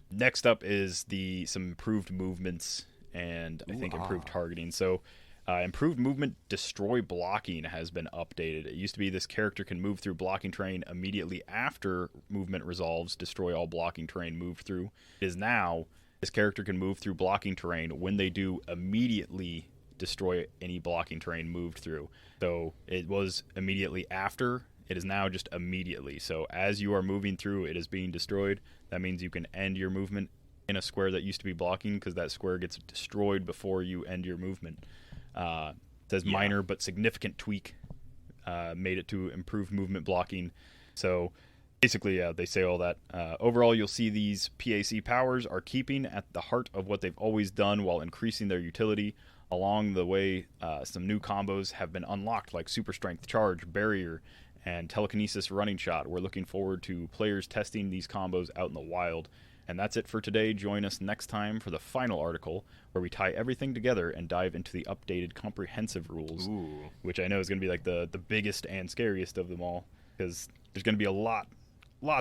Next up is some improved movements and I think improved targeting. So improved movement destroy blocking has been updated. It used to be this character can move through blocking terrain immediately after movement resolves, destroy all blocking terrain moved through. It is now this character can move through blocking terrain when they do immediately destroy any blocking terrain moved through. So it was immediately after. It is now just immediately. So as you are moving through, it is being destroyed. That means you can end your movement in a square that used to be blocking because that square gets destroyed before you end your movement. It says minor but significant tweak made it to improve movement blocking. So basically, they say all that. Overall, you'll see these PAC powers are keeping at the heart of what they've always done while increasing their utility. Along the way, some new combos have been unlocked, like Super Strength Charge, Barrier, and Telekinesis Running Shot. We're looking forward to players testing these combos out in the wild. And that's it for today. Join us next time for the final article, where we tie everything together and dive into the updated comprehensive rules, which I know is going to be like the biggest and scariest of them all, because there's going to be a lot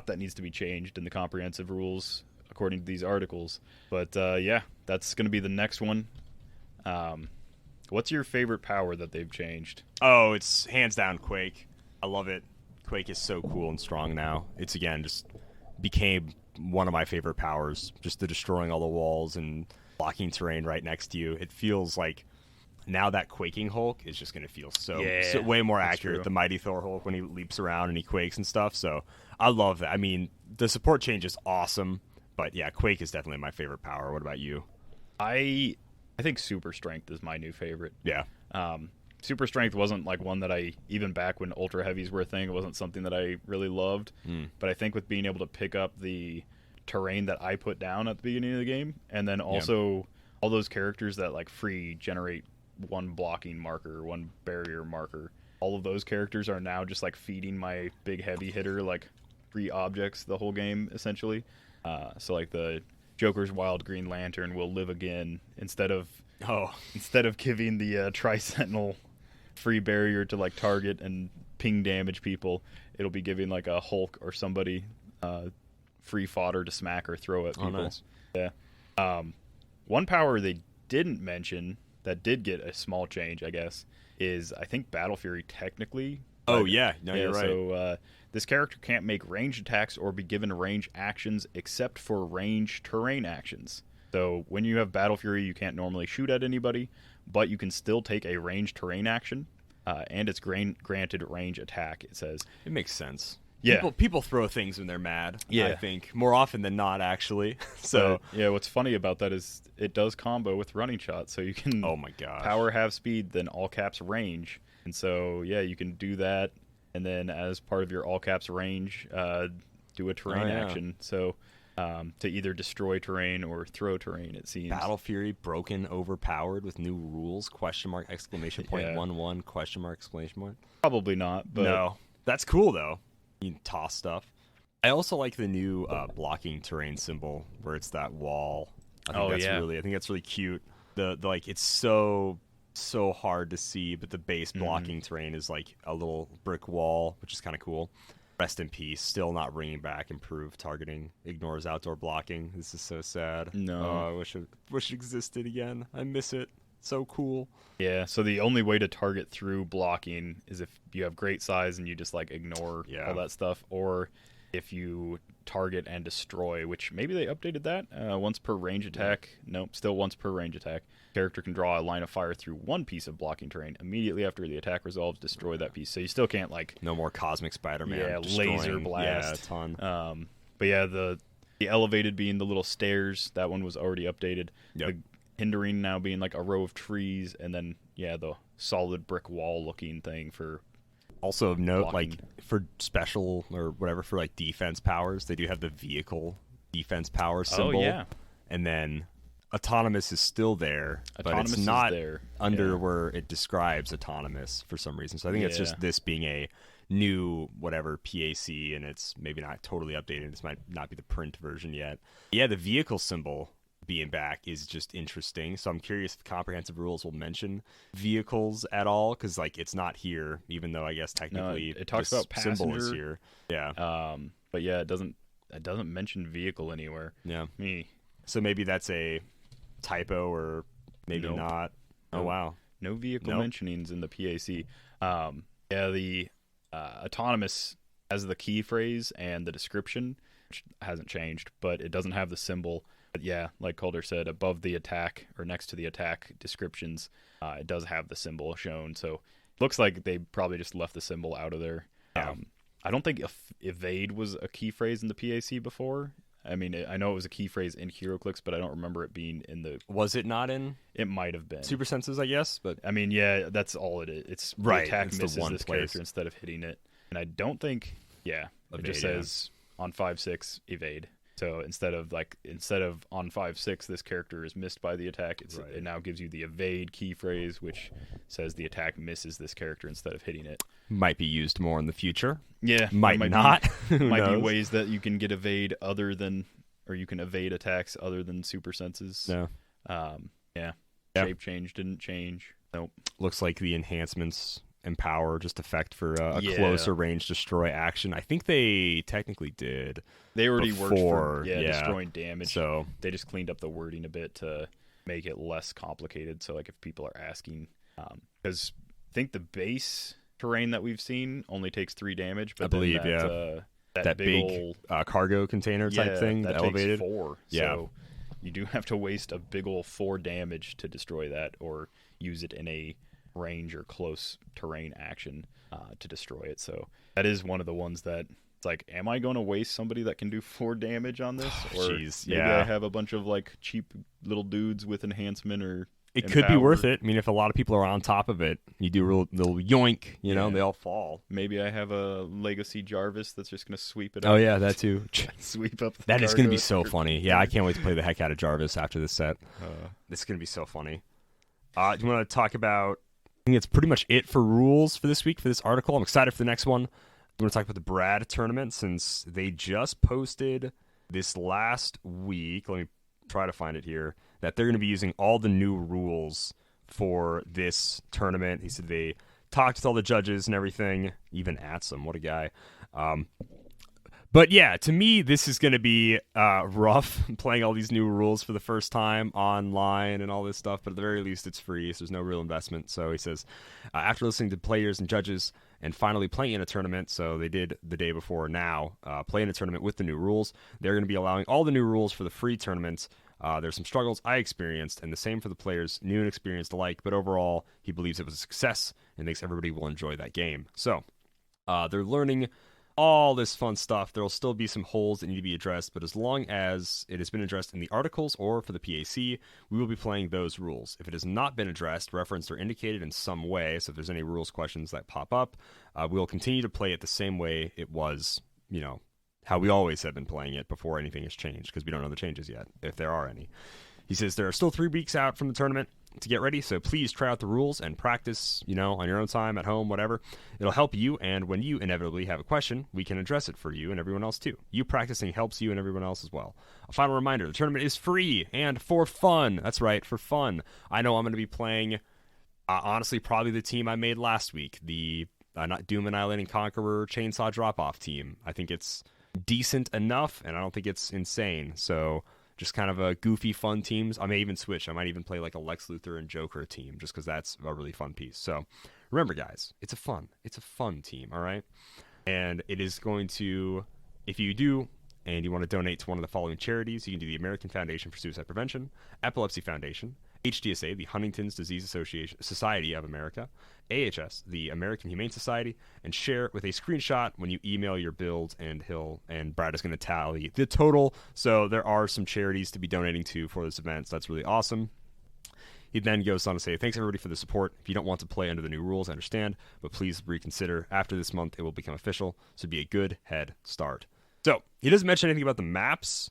that needs to be changed in the comprehensive rules, according to these articles. But yeah, that's going to be the next one. What's your favorite power that they've changed?
Oh, it's hands down Quake. I love it. Quake is so cool and strong now. It's, again, just became one of my favorite powers. Just the destroying all the walls and blocking terrain right next to you. It feels like now that Quaking Hulk is just going to feel so way more accurate. True. The Mighty Thor Hulk when he leaps around and he quakes and stuff. So I love that. I mean, the support change is awesome. But yeah, Quake is definitely my favorite power. What about you?
I think Super Strength is my new favorite.
Yeah.
Super Strength wasn't like one that even back when Ultra Heavies were a thing, it wasn't something that I really loved. But I think with being able to pick up the terrain that I put down at the beginning of the game, and then also all those characters that like free generate one blocking marker, one barrier marker, all of those characters are now just like feeding my big heavy hitter like free objects the whole game, essentially. So like the Joker's Wild Green Lantern will live again instead of giving the Tri-Sentinel free barrier to like target and ping damage people. It'll be giving like a Hulk or somebody free fodder to smack or throw at people.
Oh, nice.
Yeah. One power they didn't mention that did get a small change, I guess, is I think Battle Fury technically.
Oh yeah, no, you're right.
So this character can't make ranged attacks or be given range actions except for range terrain actions. So when you have Battle Fury, you can't normally shoot at anybody, but you can still take a ranged terrain action, and it's granted range attack, it says.
It makes sense.
Yeah.
People throw things when they're mad.
Yeah.
I think more often than not, actually. So
yeah, what's funny about that is it does combo with running shot, so you can
oh my gosh,
power half speed, then all caps range, and so yeah, you can do that, and then as part of your all caps range, do a terrain action. So to either destroy terrain or throw terrain, it seems.
Battle Fury broken, overpowered with new rules? Question mark! Exclamation point!
Yeah.
1-1! Question mark! Exclamation point!
Probably not, but
No, that's cool though. You can toss stuff. I also like the new blocking terrain symbol where it's that wall. I think I think that's really cute. The like it's so hard to see, but the base blocking terrain is like a little brick wall, which is kind of cool. Rest in peace. Still not bringing back improved targeting. Ignores outdoor blocking. This is so sad.
No.
I wish it existed again. I miss it. So cool.
Yeah, so the only way to target through blocking is if you have great size and you just like ignore all that stuff, or if you target and destroy, which maybe they updated that once per range attack. Nope, still once per range attack. Character can draw a line of fire through one piece of blocking terrain. Immediately after the attack resolves, destroy that piece. So you still can't like
no more Cosmic Spider-Man.
Yeah,
destroying.
laser blast.
Yeah, a ton.
But yeah, the elevated being the little stairs, that one was already updated.
Yep.
The hindering now being like a row of trees, and then the solid brick wall looking thing for
also of note,
blocking.
like for special or whatever for like defense powers, they do have the vehicle defense power symbol.
Oh yeah,
and then autonomous is still there,
Autonomous
but it's not
is there.
under where it describes autonomous for some reason. So I think it's just this being a new whatever PAC, and it's maybe not totally updated. This might not be the print version yet. Yeah, the vehicle symbol being back is just interesting. So I'm curious if comprehensive rules will mention vehicles at all, because like it's not here, even though I guess technically
it talks
this
about
symbol is
passenger.
here. Yeah.
But yeah, it doesn't mention vehicle anywhere.
Yeah.
Me.
So maybe that's a typo, or maybe
Nope.
not. Oh
Nope.
wow.
No vehicle
Nope.
mentionings in the PAC. The autonomous has the key phrase and the description, which hasn't changed, but it doesn't have the symbol. But yeah, like Calder said, above the attack or next to the attack descriptions, it does have the symbol shown. So it looks like they probably just left the symbol out of there.
Yeah.
I don't think evade was a key phrase in the PAC before. I mean, I know it was a key phrase in Heroclix, but I don't remember it being in the...
Was it not in
It might have been.
Super Senses, I guess, but
I mean, yeah, that's all it is. It's
Right,
the attack
it's the
misses
one
this
place.
character instead of hitting it. And I don't think, it just
Evade, yeah.
says on 5/6 evade. So instead of on 5/6 this character is missed by the attack, it now gives you the evade key phrase, which says the attack misses this character instead of hitting it.
might be used more in the future.
Yeah,
Might not. Who
might be
knows?
ways that you can get evade other than, or you can evade attacks other than super senses.
No.
Yeah.
Yeah.
Shape change didn't change. Nope.
Looks like the enhancements and power just effect for a
Yeah.
closer range destroy action. I think they technically did.
They already worked
Before,
for
yeah.
destroying damage.
So
They just cleaned up the wording a bit to make it less complicated. So like if people are asking, because I think the base terrain that we've seen only takes 3 damage, but
I believe,
that
big
ol',
cargo container type thing,
that
the elevated.
takes 4.
Yeah.
So you do have to waste a big ol' 4 damage to destroy that, or use it in a range or close terrain action to destroy it. So that is one of the ones that it's like, am I going to waste somebody that can do 4 damage on this? Or
Jeez,
maybe
yeah.
I have a bunch of like cheap little dudes with enhancement or
It could be
empower.
worth it. I mean, if a lot of people are on top of it, you do a little yoink,
Yeah.
they all fall.
Maybe I have a Legacy Jarvis that's just going to sweep it
Oh
up.
yeah, that too.
Sweep up the
That is going to be
cargo.
so funny. Yeah, I can't wait to play the heck out of Jarvis after this set. This is going to be so funny. Do you want to talk about... I think it's pretty much it for rules for this week, for this article. I'm excited for the next one. I'm going to talk about the Brad tournament, since they just posted this last week. Let me try to find it here. That they're going to be using all the new rules for this tournament. He said they talked with all the judges and everything, even Atsum. What a guy. But yeah, to me, this is going to be rough, playing all these new rules for the first time online and all this stuff. But at the very least, it's free, so there's no real investment. So he says, after listening to players and judges and finally playing in a tournament, so they did the day before now, play in a tournament with the new rules, they're going to be allowing all the new rules for the free tournament. There's some struggles I experienced, and the same for the players, new and experienced alike. But overall, he believes it was a success and thinks everybody will enjoy that game. So they're learning all this fun stuff. There will still be some holes that need to be addressed, but as long as it has been addressed in the articles or for the PAC, we will be playing those rules. If it has not been addressed, referenced, or indicated in some way, so if there's any rules questions that pop up, we will continue to play it the same way it was, how we always have been playing it before anything has changed, because we don't know the changes yet, if there are any. He says there are still 3 weeks out from the tournament to get ready, so please try out the rules and practice, on your own time, at home, whatever. It'll help you, and when you inevitably have a question, we can address it for you and everyone else too. You practicing helps you and everyone else as well. A final reminder, the tournament is free and for fun. That's right, for fun. I know I'm going to be playing, honestly, probably the team I made last week, the not Doom Annihilating Conqueror Chainsaw Drop-Off team. I think it's decent enough, and I don't think it's insane, so just kind of a goofy, fun teams. I may even switch. I might even play like a Lex Luthor and Joker team, just because that's a really fun piece. So remember, guys, it's a fun team, all right? And it is going to, if you do, and you want to donate to one of the following charities, you can do the American Foundation for Suicide Prevention, Epilepsy Foundation, HDSA, the Huntington's Disease Society of America, AHS, the American Humane Society, and share it with a screenshot when you email your build, and Brad is going to tally the total. So there are some charities to be donating to for this event, so that's really awesome. He then goes on to say, thanks everybody for the support. If you don't want to play under the new rules, I understand, but please reconsider. After this month, it will become official, so it'd be a good head start. So he doesn't mention anything about the maps.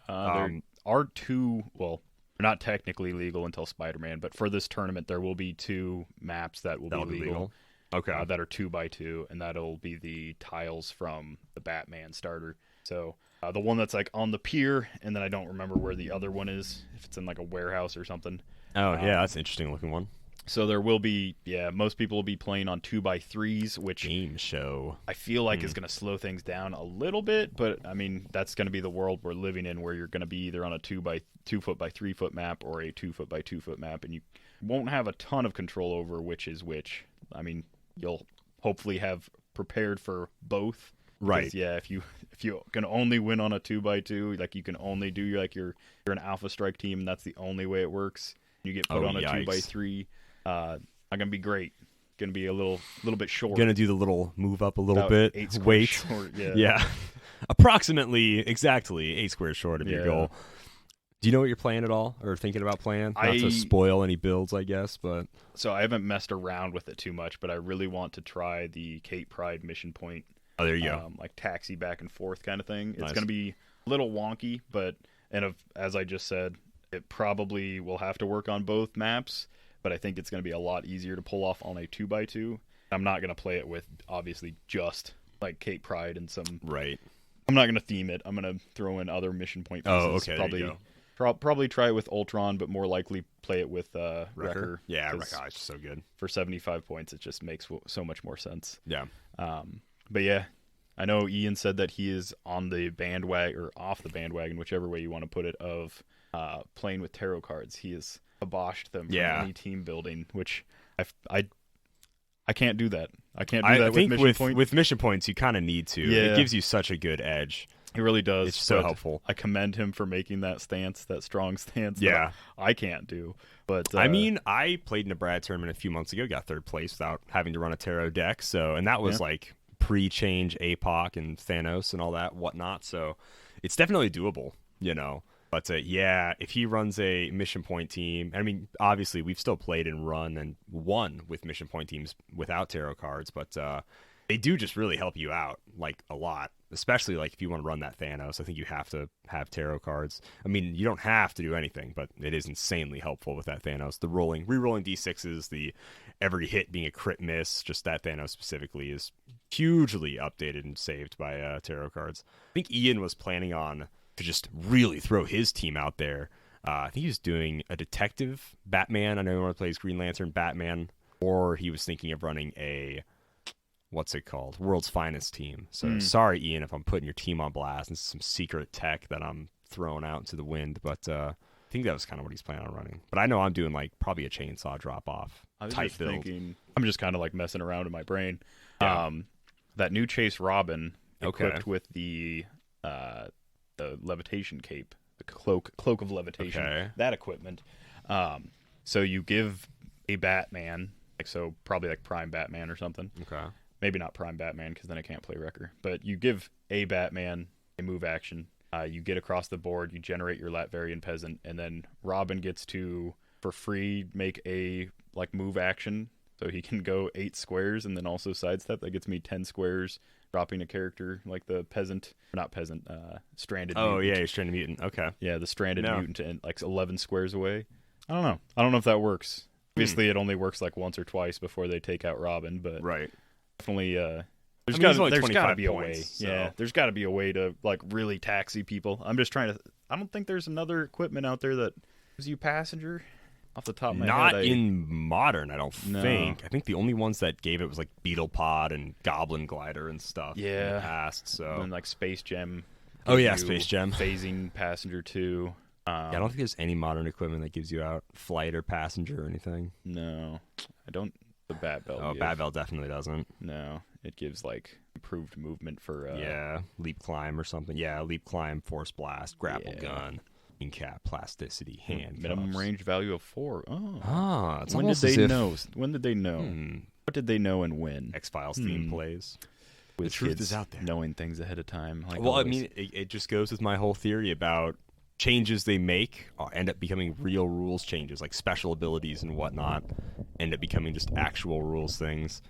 There are 2, well, they're not technically legal until Spider-Man, but for this tournament, there will be 2 maps that will be legal.
Okay.
That are 2x2, and that'll be the tiles from the Batman starter. So the one that's like on the pier, and then I don't remember where the other one is, if it's in like a warehouse or something.
Oh, yeah, that's an interesting looking one.
So there will be, most people will be playing on 2x3s, which
game show
I feel like is going to slow things down a little bit, but I mean, that's going to be the world we're living in, where you're going to be either on a 2 foot by 3 foot map or a 2 foot by 2 foot map, and you won't have a ton of control over which is which. I mean, you'll hopefully have prepared for both.
Right.
Because, if you can only win on a 2x2, like you can only do you're an Alpha Strike team, and that's the only way it works. You get put on a 2x3. Not gonna be great. Gonna be a little bit short.
Gonna do the little move up a little
About
bit.
8 squares
Weight.
Short,
yeah. Approximately, exactly 8 squares short of your goal. Do you know what you're playing at all, or thinking about playing? Not to spoil any builds, I guess, but
so I haven't messed around with it too much, but I really want to try the Cape Pride mission point.
Oh, there you go.
Like taxi back and forth kind of thing.
Nice.
It's gonna be a little wonky, but as I just said, it probably will have to work on both maps. But I think it's going to be a lot easier to pull off on a 2x2. I'm not going to play it with, obviously, just like Cape Pride and some.
Right.
I'm not going to theme it. I'm going to throw in other mission point pieces.
Oh, okay.
Probably try it with Ultron, but more likely play it with Wrecker.
Yeah, Wrecker. It's so good.
For 75 points, it just makes so much more sense.
Yeah.
But yeah, I know Ian said that he is on the bandwagon, or off the bandwagon, whichever way you want to put it, of playing with tarot cards. He has aboshed them from any team building, which I can't do that. I can't do that with mission points.
With mission points, you kind of need to.
Yeah.
It gives you such a good edge.
It really does.
It's so helpful.
I commend him for making that stance, that strong stance.
Yeah.
That I can't do. But
I mean, I played in a Brad tournament a few months ago, got 3rd place without having to run a tarot deck. So, and that was like pre-change APOC and Thanos and all that whatnot. So it's definitely doable, But if he runs a mission point team, I mean, obviously we've still played and run and won with mission point teams without tarot cards, but they do just really help you out, like, a lot. Especially, like, if you want to run that Thanos, I think you have to have tarot cards. I mean, you don't have to do anything, but it is insanely helpful with that Thanos. The re-rolling D6s, the every hit being a crit miss, just that Thanos specifically is hugely updated and saved by tarot cards. I think Ian was planning on to just really throw his team out there. I think he was doing a detective Batman. I know he wanted to play Green Lantern Batman, or he was thinking of running a World's Finest team. So sorry, Ian, if I'm putting your team on blast. This is some secret tech that I'm throwing out into the wind, but I think that was kind of what he's planning on running. But I know I'm doing like probably a chainsaw drop off type build.
I'm just kind of like messing around in my brain.
Yeah.
That new Chase Robin equipped with the levitation cape, the cloak of levitation, that equipment. So you give a Batman, probably like Prime Batman or something.
Okay.
maybe not Prime Batman because then I can't play Wrecker, but you give a Batman a move action. You get across the board, you generate your Latverian Peasant, and then Robin gets to, for free, make a move action. So he can go 8 squares and then also sidestep. That gets me 10 squares, dropping a character like the Stranded Mutant.
Oh, yeah, Stranded Mutant. Okay.
Yeah, the Stranded Mutant, and 11 squares away. I don't know. I don't know if that works. Obviously, it only works once or twice before they take out Robin, but
right.
Definitely, there's
got
to be a way.
So.
Yeah, there's got to be a way to really taxi people. I'm just trying to. I don't think there's another equipment out there that gives you passenger. Off the top of my head,
not in modern, I don't think. I think the only ones that gave it was Beetle Pod and Goblin Glider and stuff.
Yeah,
in the past. So
and Space Gem.
Oh yeah, Space Gem.
Phasing passenger too.
Yeah, I don't think there's any modern equipment that gives you out flight or passenger or anything.
No, I don't. The Bat Belt.
Oh, Bat Belt definitely doesn't.
No, it gives improved movement for.
Leap climb or something. Yeah, leap climb, force blast, grapple gun. Cap, plasticity, hand
minimum range value of 4.
It's
when did they know? When did they know? What did they know and when?
X-Files theme plays.
With
the truth
kids
is out there.
Knowing things ahead of time.
Well, always. I mean, it just goes with my whole theory about changes they make end up becoming real rules changes, like special abilities and whatnot, end up becoming just actual rules things.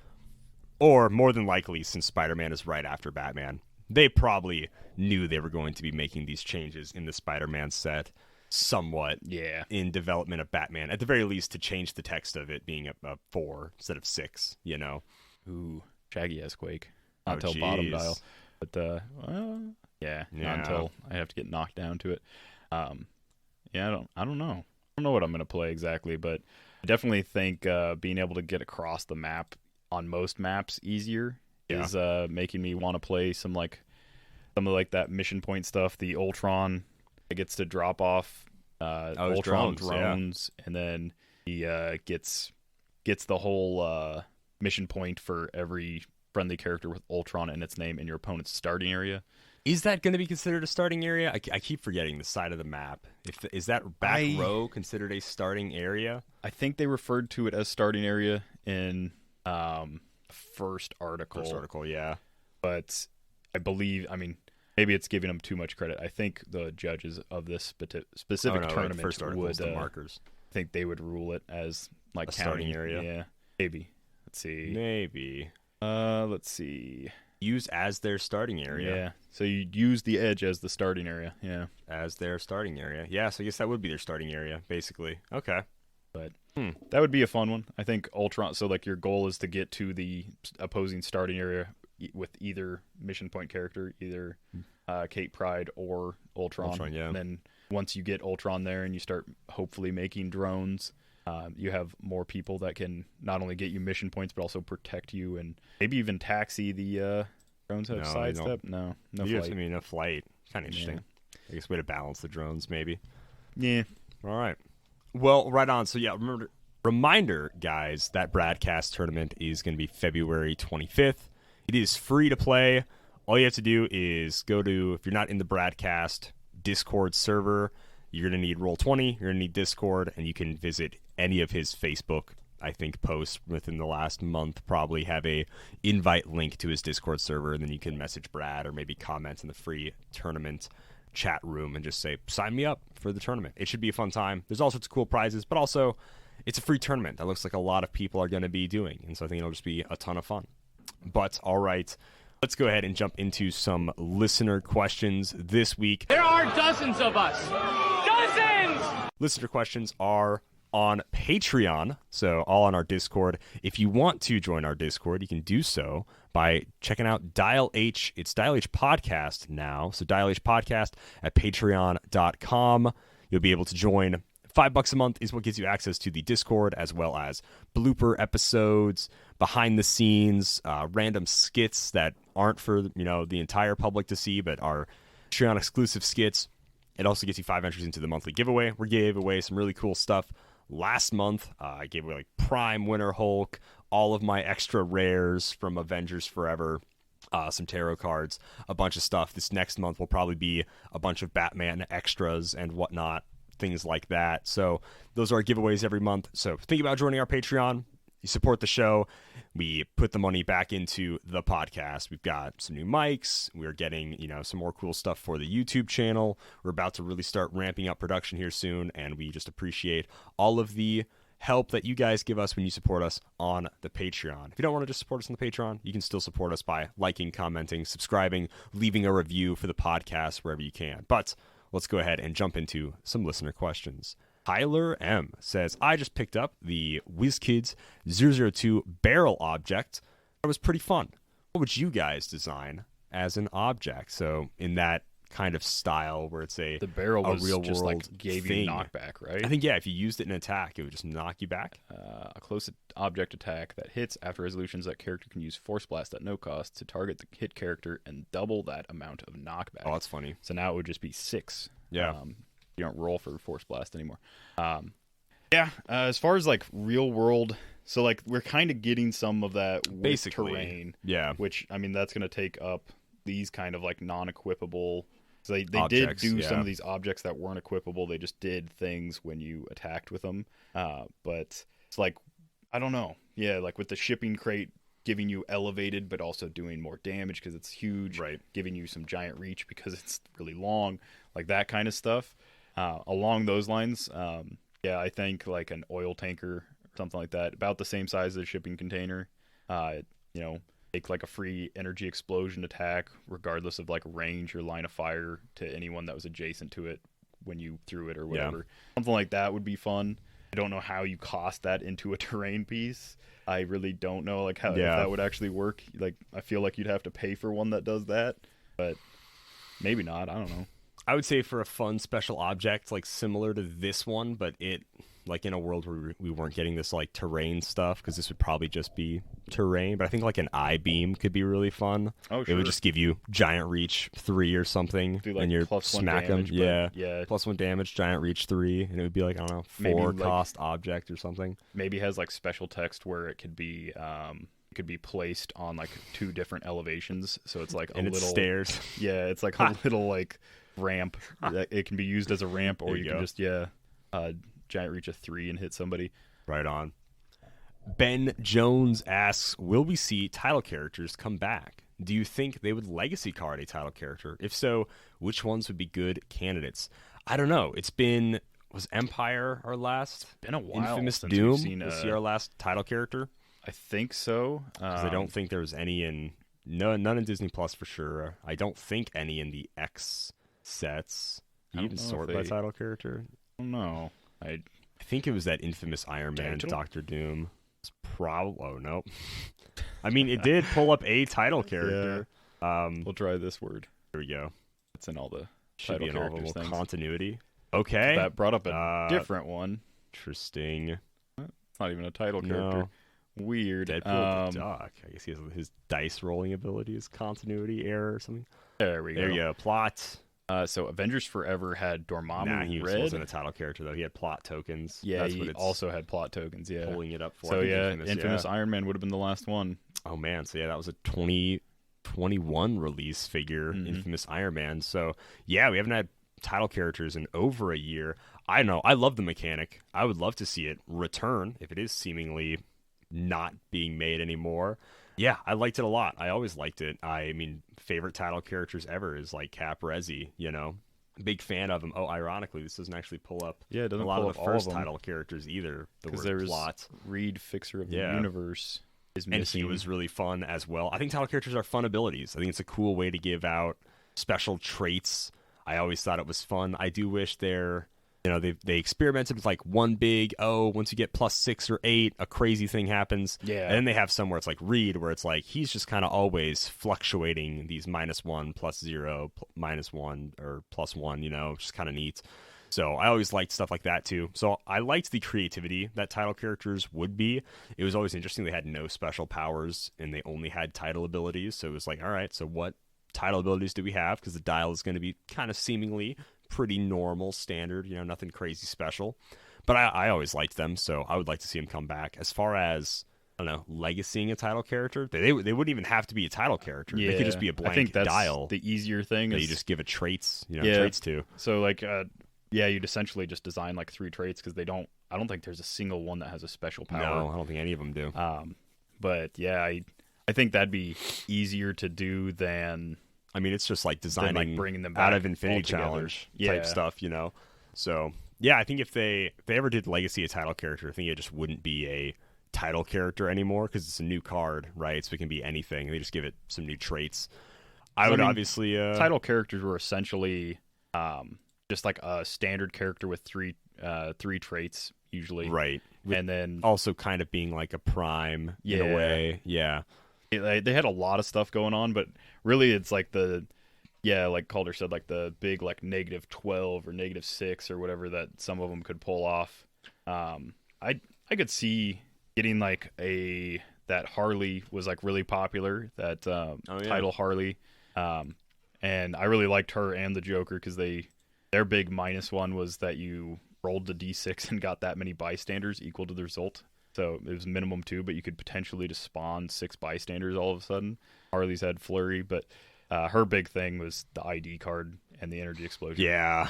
Or more than likely, since Spider-Man is right after Batman, they probably knew they were going to be making these changes in the Spider-Man set somewhat in development of Batman. At the very least, to change the text of it being a 4 instead of 6, you know?
Ooh, Shaggy has Quake. Not until bottom dial. But, not until I have to get knocked down to it. I don't know. I don't know what I'm going to play exactly, but I definitely think being able to get across the map on most maps easier is making me want to play some of that mission point stuff. The Ultron that gets to drop off Ultron drones, and then he gets the whole mission point for every friendly character with Ultron in its name in your opponent's starting area.
Is that going to be considered a starting area? I keep forgetting the side of the map. Is that back row considered a starting area?
I think they referred to it as starting area in first article.
First article, yeah.
But I believe, maybe it's giving them too much credit. I think the judges of this specific tournament
first article
would
the markers.
I think they would rule it as
a starting area.
Yeah, maybe. Let's see.
Maybe.
Let's see.
Use as their starting area.
Yeah. So you use the edge as the starting area. Yeah.
As their starting area. Yeah. So I guess that would be their starting area, basically. Okay.
But that would be a fun one. I think Ultron. So your goal is to get to the opposing starting area with either mission point character, either Kate Pryde or Ultron.
Yeah.
And then once you get Ultron there and you start hopefully making drones, you have more people that can not only get you mission points but also protect you and maybe even taxi the drones have sidestep. No flight.
No flight. Kind of interesting. Yeah. I guess way to balance the drones, maybe.
Yeah.
All right. Well, right on. So yeah, reminder, guys, that Bradcast tournament is going to be February 25th. It is free to play. All you have to do is go to, if you're not in the Bradcast Discord server, you're going to need Roll20, you're going to need Discord, and you can visit any of his Facebook, I think, posts within the last month probably have a invite link to his Discord server, and then you can message Brad or maybe comment in the free tournament chat room and just say, sign me up for the tournament. It should be a fun time. There's all sorts of cool prizes, but also it's a free tournament that looks like a lot of people are going to be doing, and so I think it'll just be a ton of fun. But all right, let's go ahead and jump into some listener questions this week.
There are dozens of us. Dozens!
Listener questions are on Patreon, so all on our Discord. If you want to join our Discord, you can do so by checking out Dial H. It's Dial H Podcast now, so Dial H Podcast at patreon.com. You'll be able to join. $5 a month is what gives you access to the Discord, as well as blooper episodes, behind the scenes, random skits that aren't for the entire public to see, but are Patreon exclusive skits. It also gets you 5 entries into the monthly giveaway. We gave away some really cool stuff last month. I gave away Prime Winter Hulk, all of my extra rares from Avengers Forever, some tarot cards, a bunch of stuff. This next month will probably be a bunch of Batman extras and whatnot, things like that. So those are our giveaways every month. So think about joining our Patreon. You support the show. We put the money back into the podcast. We've got some new mics. We're getting, some more cool stuff for the YouTube channel. We're about to really start ramping up production here soon, and we just appreciate all of the help that you guys give us when you support us on the Patreon. If you don't want to just support us on the Patreon, you can still support us by liking, commenting, subscribing, leaving a review for the podcast wherever you can. But let's go ahead and jump into some listener questions. Tyler M. says, I just picked up the WizKids 002 barrel object. It was pretty fun. What would you guys design as an object? So in that kind of style where it's the
barrel was
real
just
world
like gave
thing.
You knockback, right?
I think, yeah, if you used it in attack, it would just knock you back.
A close object attack that hits after resolutions, that character can use Force Blast at no cost to target the hit character and double that amount of knockback.
Oh, that's funny.
So now it would just be 6.
Yeah.
You don't roll for Force Blast anymore. As far as like real world, so like we're kind of getting some of that with
basically
terrain.
Yeah.
Which, I mean, that's going to take up these kind of like non-equipable. So they
Objects,
did do
yeah.
some of these objects that weren't equipable. They just did things when you attacked with them. But it's like, I don't know. Yeah, like with the shipping crate giving you elevated, but also doing more damage because it's huge.
Right.
Giving you some giant reach because it's really long. Like that kind of stuff. Along those lines, I think like an oil tanker or something like that, about the same size as a shipping container. Make like a free energy explosion attack, regardless of like range or line of fire to anyone that was adjacent to it when you threw it or whatever. Yeah. Something like that would be fun. I don't know how you cost that into a terrain piece. I really don't know like how if that would actually work. Like I feel like you'd have to pay for one that does that, but maybe not. I don't know.
I would say for a fun special object, like similar to this one, but it like in a world where we weren't getting this like terrain stuff, because this would probably just be terrain. But I think like an I-beam could be really fun.
Oh, sure.
It would just give you giant reach 3 or something,
do, like,
and you're
+1
smack
damage,
them.
Yeah,
+1 damage, giant reach 3, and it would be like, I don't know, 4
Maybe,
cost object or something.
Maybe has like special text where it could be placed on like 2 different elevations, so it's like
and
a little
stairs.
Yeah, it's like a little like ramp. It can be used as a ramp, or you can just giant reach of 3 and hit somebody.
Right on. Ben Jones asks, will we see title characters come back? Do you think they would legacy card a title character? If so, which ones would be good candidates? I don't know. Was Empire our last?
Been a while.
Infamous
since
Doom
we've seen,
was he our last title character?
I think so.
Because I don't think there was any none in Disney Plus for sure. I don't think any in the X sets. Do you even sort by title character?
I don't know. I
think it was that infamous Iron Man,
Digital?
Doctor Doom. It's oh, nope. I mean, it did pull up a title character.
Yeah. We'll try this word.
Here we go.
It's in all the
Should be in all the
characters things.
continuity. Okay.
That brought up a different one.
Interesting.
It's not even a title character. Weird.
Deadpool the Duck. I guess he has his dice rolling ability is continuity error or something.
There we go.
There you go. Plot.
So Avengers Forever had Dormammu
Nah, he
Red.
wasn't a title character though. He had plot tokens.
Yeah,
That's
he
what it's
also had plot tokens. Yeah,
pulling it up for.
So Infamous Iron Man would have been the last one.
Oh man, so that was a 2021 release figure, Infamous Iron Man. So yeah, we haven't had title characters in over a year. I know. I love the mechanic. I would love to see it return if it is seemingly not being made anymore. Yeah, I liked it a lot. I always liked it. I mean, favorite title characters ever is like Cap Resi, Big fan of him. Oh, ironically, this doesn't actually pull up
it doesn't
a lot
pull
of the
up all
first
of them.
title characters either.
Because there was Plot. Reed, Fixer of the Universe, is missing.
And he was really fun as well. I think title characters are fun abilities. I think it's a cool way to give out special traits. I always thought it was fun. I do wish they experimented with like one big, once you get +6 or 8, a crazy thing happens.
Yeah.
And then they have some where it's like Reed, where it's like he's just kind of always fluctuating these -1, +0, -1, or +1, just kind of neat. So I always liked stuff like that too. So I liked the creativity that title characters would be. It was always interesting. They had no special powers and they only had title abilities. So it was like, all right, so what title abilities do we have? Because the dial is going to be kind of seemingly pretty normal, standard, nothing crazy special. But I always liked them, so I would like to see them come back. As far as, I don't know, legacying a title character, they wouldn't even have to be a title character.
Yeah.
They could just be a blank
I think that's
dial.
The easier thing
that
is
you just give it traits, traits to.
So like, you'd essentially just design like 3 traits because they don't. I don't think there's a single one that has a special power.
No, I don't think any of them do.
But yeah, I think that'd be easier to do than.
I mean, it's just like designing
bringing them
out
back
of Infinity
altogether.
Challenge
Yeah.
type stuff, you know. So yeah, I think if they ever did Legacy a title character, I think it just wouldn't be a title character anymore because it's a new card, right? So it can be anything. They just give it some new traits. I would obviously
title characters were essentially just like a standard character with three traits usually,
right,
and then
also kind of being like a prime in a way, yeah.
They had a lot of stuff going on, but really it's like like Calder said, like the big like -12 or -6 or whatever that some of them could pull off. I could see getting like that Harley was like really popular, that title Harley, and I really liked her and the Joker because their big -1 was that you rolled the d6 and got that many bystanders equal to the result. So it was minimum 2, but you could potentially just spawn 6 bystanders all of a sudden. Harley's had Flurry, but her big thing was the ID card and the energy explosion.
Yeah.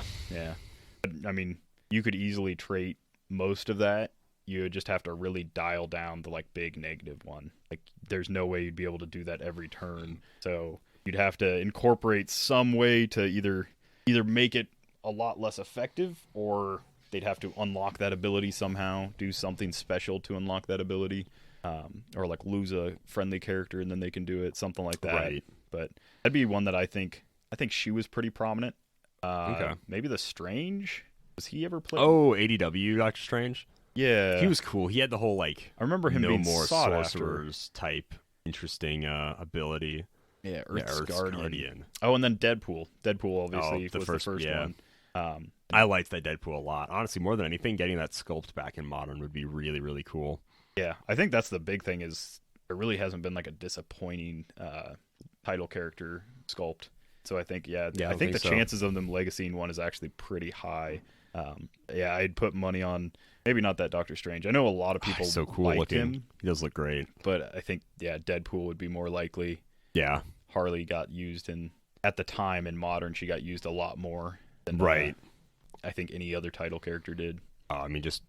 But, I mean, you could easily trait most of that. You would just have to really dial down the like big -1. Like there's no way you'd be able to do that every turn. So you'd have to incorporate some way to either make it a lot less effective, or they'd have to unlock that ability somehow, do something special to unlock that ability, or like lose a friendly character and then they can do it, something like that.
Right.
But that'd be one that I think she was pretty prominent.
Okay.
Maybe the Strange. Was he ever played?
Oh, ADW Doctor Strange.
Yeah,
He was cool. He had the whole like
I remember him
no
being
more
sought
sorcerers type interesting ability.
after.
Earth's
Earth's Guardian.
Guardian.
Oh, and then Deadpool. Deadpool obviously
the
was
first-
the first
yeah.
one.
I liked that Deadpool a lot. Honestly, more than anything, getting that sculpt back in Modern would be really, really cool.
Yeah, I think that's the big thing is there really hasn't been like a disappointing title character sculpt. So I think, I think the
so.
chances of them legacying one is actually pretty high. I'd put money on maybe not that Doctor Strange. I know a lot of people
He's so cool
like
looking.
him,
He does look great.
but I think Deadpool would be more likely.
Yeah.
Harley got used at the time in Modern, she got used a lot more than
Right.
I think any other title character did.
I mean, just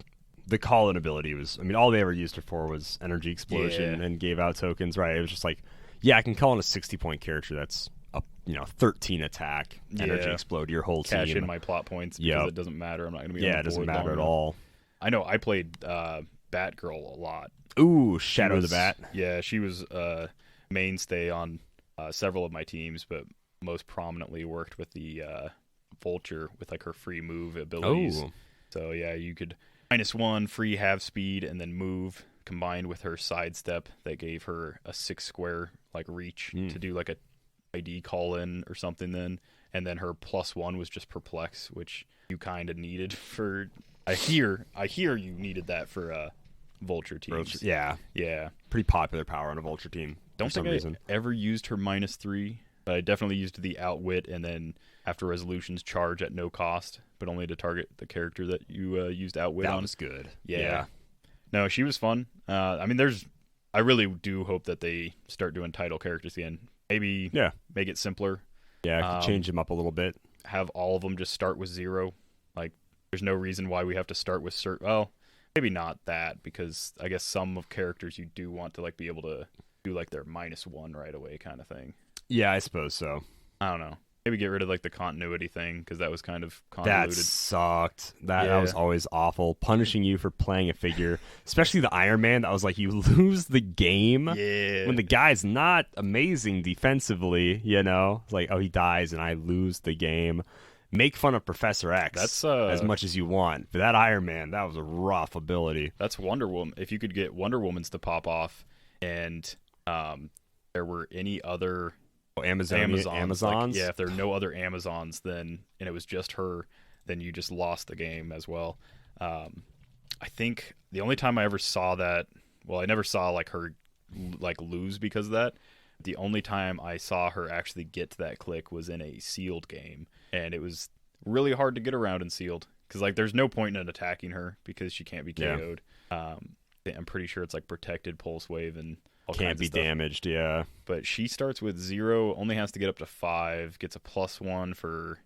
the call-in ability was... I mean, all they ever used her for was energy explosion and gave out tokens, right? It was just like, I can call in a 60-point character that's a 13 attack, energy explode your whole
Cash
team.
in my plot points because it doesn't matter. I'm not going to be on the
it doesn't
board
matter
long
at
enough.
all.
I know I played Batgirl a lot.
Ooh, Shadow the Bat.
Yeah, she was a mainstay on several of my teams, but most prominently worked with the Vulture with like her free move abilities.
Oh.
So yeah, you could -1 free half speed and then move combined with her sidestep that gave her a 6 square like reach to do like a ID call in or something then. And then her +1 was just perplex, which you kind of needed for. I hear you needed that for Vulture teams.
Yeah.
Yeah.
Pretty popular power on a Vulture team.
Don't
for some
think
reason.
I ever used her -3, but I definitely used the outwit and then after resolutions charge at no cost, but only to target the character that you used outwit on.
That was good.
Yeah. No, she was fun. I mean, I really do hope that they start doing title characters again. Maybe make it simpler.
Yeah, I could change them up a little bit.
Have all of them just start with 0. Like, there's no reason why we have to start with well, maybe not that, because I guess some of characters you do want to like be able to do like their -1 right away kind of thing.
Yeah, I suppose so.
I don't know. Maybe get rid of like the continuity thing because that was kind of
That
convoluted.
sucked. That was always awful. Punishing you for playing a figure, especially the Iron Man. That was like you lose the game when the guy's not amazing defensively. It's like, oh, he dies and I lose the game. Make fun of Professor X as much as you want, but that Iron Man, that was a rough ability.
That's Wonder Woman. If you could get Wonder Woman's to pop off, and there were any other.
Amazons.
Like, if there are no other Amazons, and it was just her, then you just lost the game as well. I think the only time I ever saw that, I never saw like her like lose because of that. The only time I saw her actually get to that click was in a sealed game, and it was really hard to get around in sealed because like there's no point in attacking her because she can't be KO'd. I'm pretty sure it's like protected pulse wave and all
can't be damaged. Yeah,
but she starts with 0, only has to get up to 5, gets a +1 for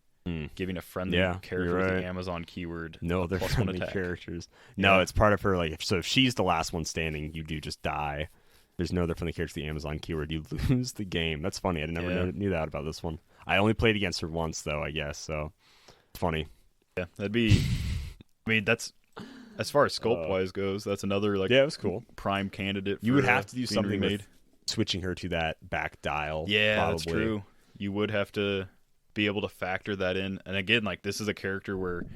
giving a friendly character
you're
with
right.
the Amazon keyword.
No,
a
they're
+1
friendly
attack.
characters. No, it's part of her, like, so if she's the last one standing, you do just die. There's no other friendly character, the Amazon keyword. You lose the game. That's funny. I never knew that about this one. I only played against her once, though, I guess, so funny.
Yeah, that'd be... I mean, that's... As far as sculpt-wise goes, that's another, like,
Yeah, it was cool.
prime candidate for
You would have to do
being
something
remade.
with switching her to that back dial.
Yeah,
probably.
that's true. You would have to be able to factor that in. And again, like, this is a character where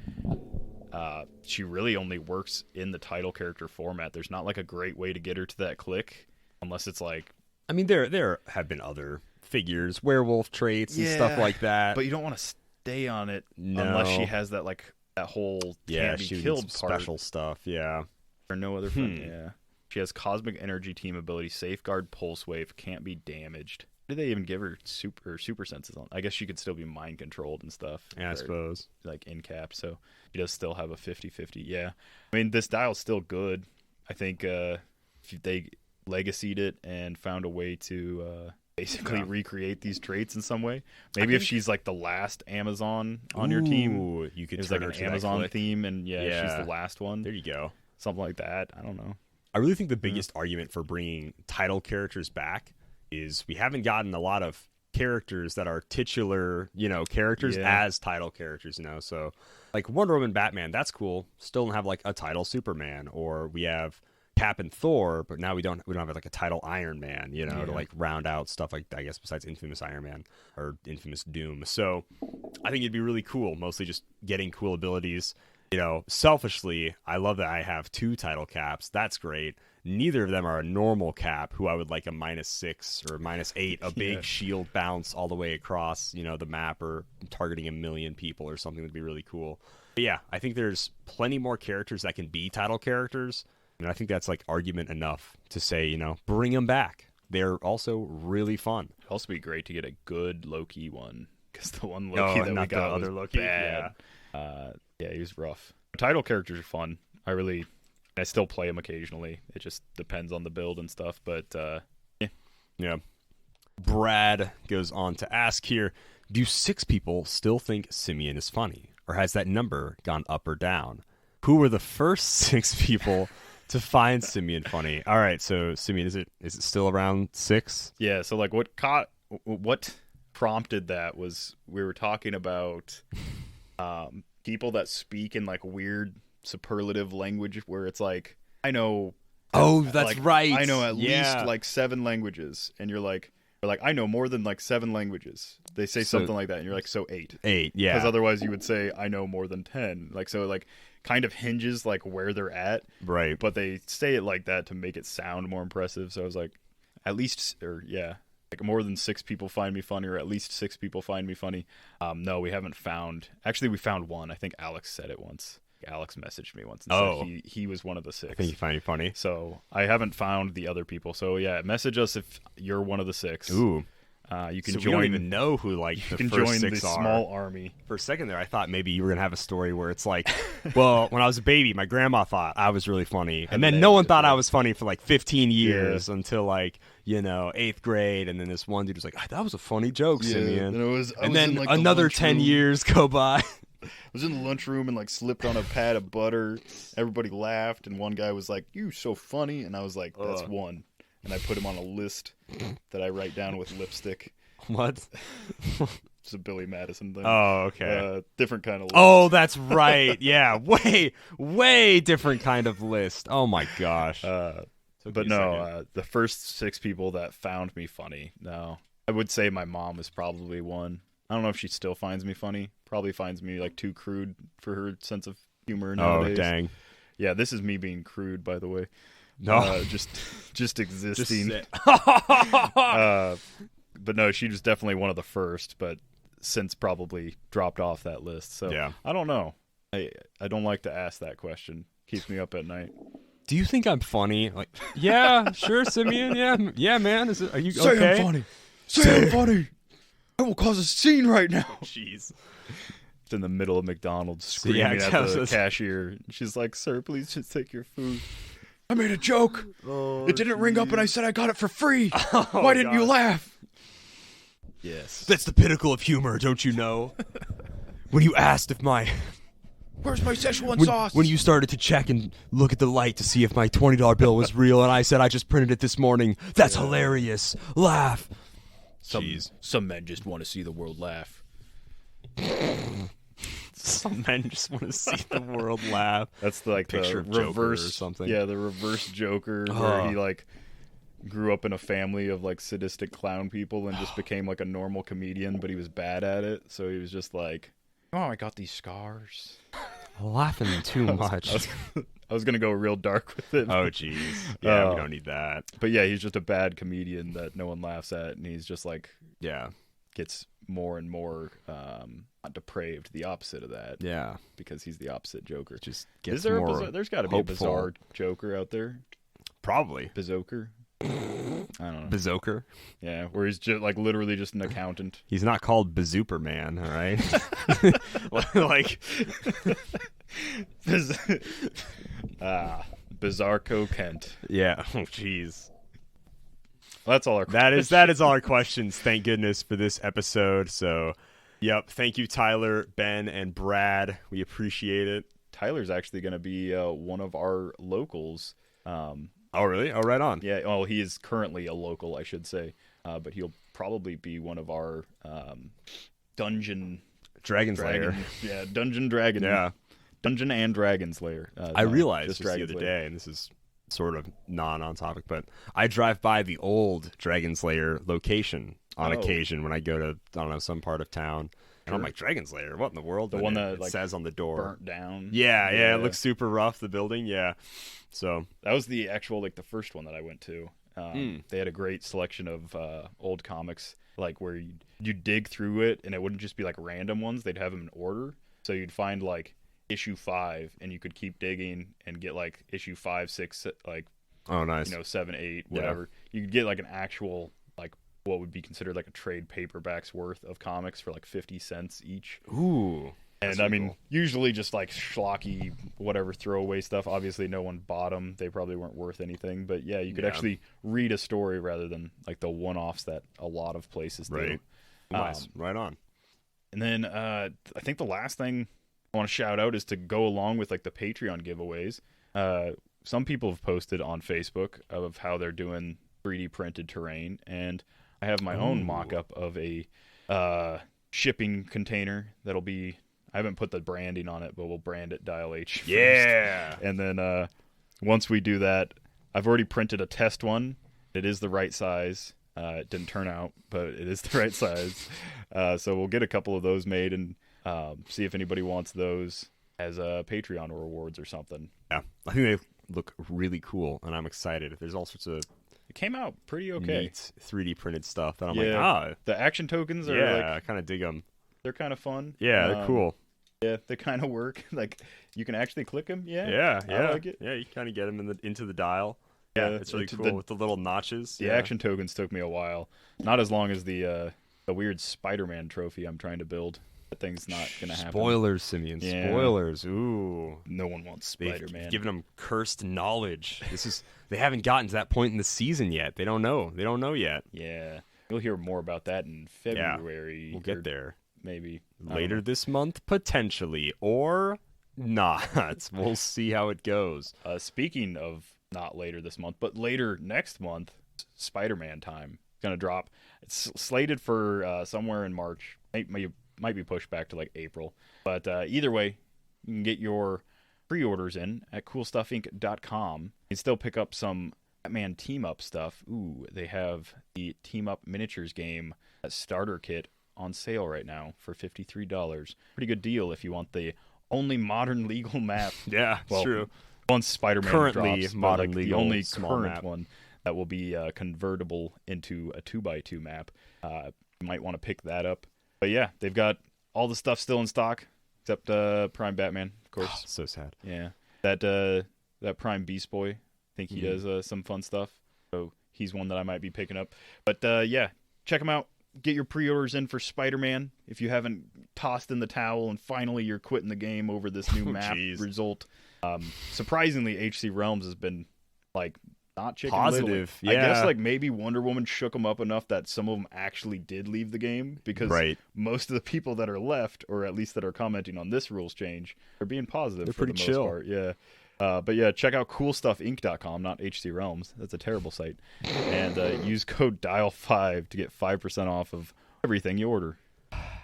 she really only works in the title character format. There's not, like, a great way to get her to that click, unless it's, like...
I mean, there have been other figures, werewolf traits and stuff like that.
But you don't want to stay on it
No.
unless she has that, like, that whole can't be
she would
killed
need some
part.
special stuff, yeah.
Or no other friend. Yeah. She has Cosmic Energy team ability, Safeguard, Pulse Wave, can't be damaged. Did they even give her super senses on? I guess she could still be mind controlled and stuff.
Yeah, I suppose.
Like in cap, so he does still have a 50-50. Yeah. I mean, this dial's still good. I think if they legacied it and found a way to basically recreate these traits in some way. Maybe if she's like the last Amazon on your team,
you could
it's
turn
like
her
an
to that
Amazon
click.
theme, and she's the last one.
There you go.
Something like that. I don't know.
I really think the biggest argument for bringing title characters back is we haven't gotten a lot of characters that are titular, characters as title characters, So, like Wonder Woman, Batman, that's cool. Still don't have like a title Superman, or we have Cap and Thor, but now we don't have like a title Iron Man, to like round out stuff like, I guess, besides Infamous Iron Man or Infamous Doom. So, I think it'd be really cool, mostly just getting cool abilities. Selfishly, I love that I have 2 title caps. That's great. Neither of them are a normal cap, who I would like a -6 or -8, a big shield bounce all the way across, the map, or targeting 1 million people or something would be really cool. But yeah, I think there's plenty more characters that can be title characters, and I think that's like argument enough to say, bring them back. They're also really fun.
It'd also be great to get a good Loki one, because the one Loki that we got was
Loki.
bad. Yeah, he was rough. Title characters are fun. I still play them occasionally. It just depends on the build and stuff, but
Yeah. Brad goes on to ask here, do 6 people still think Simeon is funny, or has that number gone up or down? Who were the first 6 people to find Simeon funny? All right, so Simeon, is it still around 6?
Yeah, so like what prompted that was we were talking about people that speak in like weird superlative language where it's like, I know
that's right.
I know at least like 7 languages, and you're like I know more than like 7 languages. They say something like that, and you're like, so 8.
8, yeah.
Because otherwise you would say I know more than 10. Like, so like kind of hinges like where they're at.
Right.
But they say it like that to make it sound more impressive. So I was like, at least, like more than 6 people find me funny, or at least 6 people find me funny. No, we haven't found. Actually, we found one. I think Alex said it once. Alex messaged me once and said he was one of the 6.
I think you find you funny.
So I haven't found the other people. So yeah, message us if you're one of the 6.
Ooh.
You can
so
join.
We don't even know who like the
can
first
join
6
the
are.
small army.
For a second there, I thought maybe you were gonna have a story where it's like, well, when I was a baby, my grandma thought I was really funny, and then no one thought I was funny for like 15 years until like 8th grade, and then this one dude was like, that was a funny joke, Simeon.
And
then another 10 years go by.
I was in the lunchroom and like slipped on a pad of butter. Everybody laughed, and one guy was like, "You so funny," and I was like, "That's one." And I put him on a list that I write down with lipstick.
What?
It's a Billy Madison thing.
Oh, okay.
Different kind of list.
Oh, that's right. Yeah, way different kind of list. Oh my gosh.
But no, the first 6 people that found me funny. No, I would say my mom is probably one. I don't know if she still finds me funny. Probably finds me like too crude for her sense of humor nowadays.
Oh, dang.
Yeah, this is me being crude, by the way.
No,
just existing.
Just
but no, she was definitely one of the first, but since probably dropped off that list. So
yeah.
I don't know. I don't like to ask that question. Keeps me up at night.
Do you think I'm funny? Like, yeah, sure, Simeon. Yeah, man. Are you okay?
Say I'm funny. Say I'm funny. I will cause a scene right now.
Jeez.
It's in the middle of McDonald's screaming at the cashier. She's like, "Sir, please just take your food." I made a joke. It didn't ring up, and I said I got it for free. Why didn't you laugh? Yes.
That's the pinnacle of humor, don't you know? when you asked if my
Where's my Szechuan
when,
sauce?
when you started to check and look at the light to see if my $20 bill was real, and I said I just printed it this morning. That's hilarious. Laugh. Jeez.
Some men just want to see the world laugh.
Some men just want to see the world laugh.
That's like
Picture
the
of Joker
reverse
or something.
Yeah, the reverse Joker, where he like grew up in a family of like sadistic clown people and just became like a normal comedian, but he was bad at it. So he was just like, oh, I got these scars.
Laughing too much.
I was gonna go real dark with it.
Oh, jeez. Yeah, we don't need that.
But yeah, he's just a bad comedian that no one laughs at, and he's just like gets more and more not depraved, the opposite of that.
Yeah,
because he's the opposite Joker.
Just gets
Is there
more
a bizarre, there's got to be
hopeful.
a bizarre Joker out there.
Probably.
Bizoker. I don't know.
Bizoker.
Yeah, where he's just like literally just an accountant.
He's not called Bazooperman, all right? Like
Bizarco Kent.
yeah. Oh, jeez.
Well, that's all our
That is all our questions. Thank goodness for this episode. So, yep. Thank you, Tyler, Ben, and Brad. We appreciate it.
Tyler's actually going to be one of our locals.
Oh, really? Oh, right on.
Yeah. Well, he is currently a local, I should say, but he'll probably be one of our dungeon
Dragon Slayer.
Yeah, Dungeon Dragon.
Yeah.
Dungeon and Dragon Slayer.
I realized
just
just the
Dragon
other
Slayer.
day, and this is sort of on topic, but I drive by the old Dragon Slayer location on occasion when I go to, I don't know, some part of town. And I'm like, Dragon Slayer? What in the world?
The
And
one
it
that like
says on the door.
burnt down.
Yeah, it looks super rough, the building, yeah. So
That was the actual, like, the first one that I went to. They had a great selection of old comics, like, where you dig through it, and it wouldn't just be, like, random ones. They'd have them in order. So you'd find, like, issue 5, and you could keep digging and get, like, issue 5, 6, like,
oh, nice.
7, 8, whatever. You could get, like, an actual, like, what would be considered, like, a trade paperback's worth of comics for, like, 50 cents each.
Ooh.
And I mean, usually just like schlocky, whatever throwaway stuff. Obviously, no one bought them. They probably weren't worth anything. But yeah, you could actually read a story rather than like the one-offs that a lot of places do.
Right. Nice. Right on.
And then I think the last thing I want to shout out is to go along with like the Patreon giveaways. Some people have posted on Facebook of how they're doing 3D printed terrain, and I have my own mock-up of a shipping container that'll be. I haven't put the branding on it, but we'll brand it Dial H first.
Yeah.
And then once we do that, I've already printed a test one. It is the right size. It didn't turn out, but it is the right size. So we'll get a couple of those made and see if anybody wants those as Patreon rewards or something.
Yeah. I think they look really cool, and I'm excited. There's all sorts of
It came out pretty okay.
neat 3D printed stuff that I'm like,
The action tokens are
yeah,
like,
I kind of dig them.
they're kind of fun.
Yeah, they're cool.
Yeah, they kind of work. Like, you can actually click them.
Yeah,
I like it.
Yeah, you kind of get them into the dial.
Yeah,
It's really
into
cool with the little notches.
The action tokens took me a while. Not as long as the weird Spider-Man trophy I'm trying to build. That thing's not going to happen.
Spoilers, Simeon.
Yeah.
Spoilers. Ooh.
No one wants
They've
Spider-Man.
given them cursed knowledge. They haven't gotten to that point in the season yet. They don't know. They don't know yet.
Yeah. You'll hear more about that in February.
We'll get there.
Maybe.
Later this month, potentially. Or not. We'll see how it goes.
Speaking of not later this month, but later next month, Spider-Man time is going to drop. It's slated for somewhere in March. Might be pushed back to like April. But either way, you can get your pre-orders in at coolstuffinc.com. You can still pick up some Batman team-up stuff. Ooh, they have the team-up miniatures game starter kit on sale right now for $53. Pretty good deal if you want the only modern legal map.
Yeah, it's true.
Once Spider-Man
Currently
drops,
modern
the
legal
only
small
current
map.
one that will be convertible into a 2x2 map. You might want to pick that up. But yeah, they've got all the stuff still in stock, except Prime Batman, of course.
So sad.
Yeah, that Prime Beast Boy, I think he does some fun stuff. So he's one that I might be picking up. But yeah, check him out. Get your pre-orders in for Spider-Man if you haven't tossed in the towel and finally you're quitting the game over this new map result. Surprisingly, HC Realms has been like not chicken
positive.
Little. I guess
Yeah.
like maybe Wonder Woman shook them up enough that some of them actually did leave the game, because
Right.
most of the people that are left, or at least that are commenting on this rules change, are being positive.
They're
for
pretty
the most
chill.
part. Yeah. But yeah, check out coolstuffinc.com, not HC Realms. That's a terrible site. And use code DIAL5 to get 5% off of everything you order.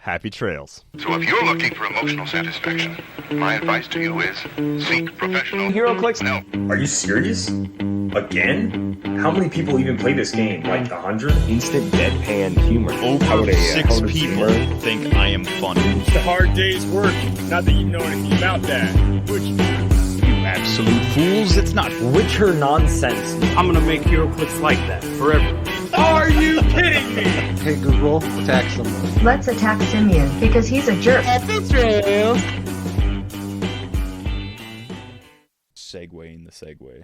Happy trails.
So if you're looking for emotional satisfaction, my advice to you is seek professional
Heroclix?
help.
Are you serious? Again? How many people even play this game? Like 100?
Instant deadpan humor.
Over 6 people think I am funny.
The hard day's work. Not that you know anything about that. Which
You absolute fools, it's not.
Witcher nonsense.
I'm gonna make Heroclix like that forever. Are you kidding me?
Hey Google, attack someone.
Let's attack Simeon because he's a jerk.
Segwaying the segue.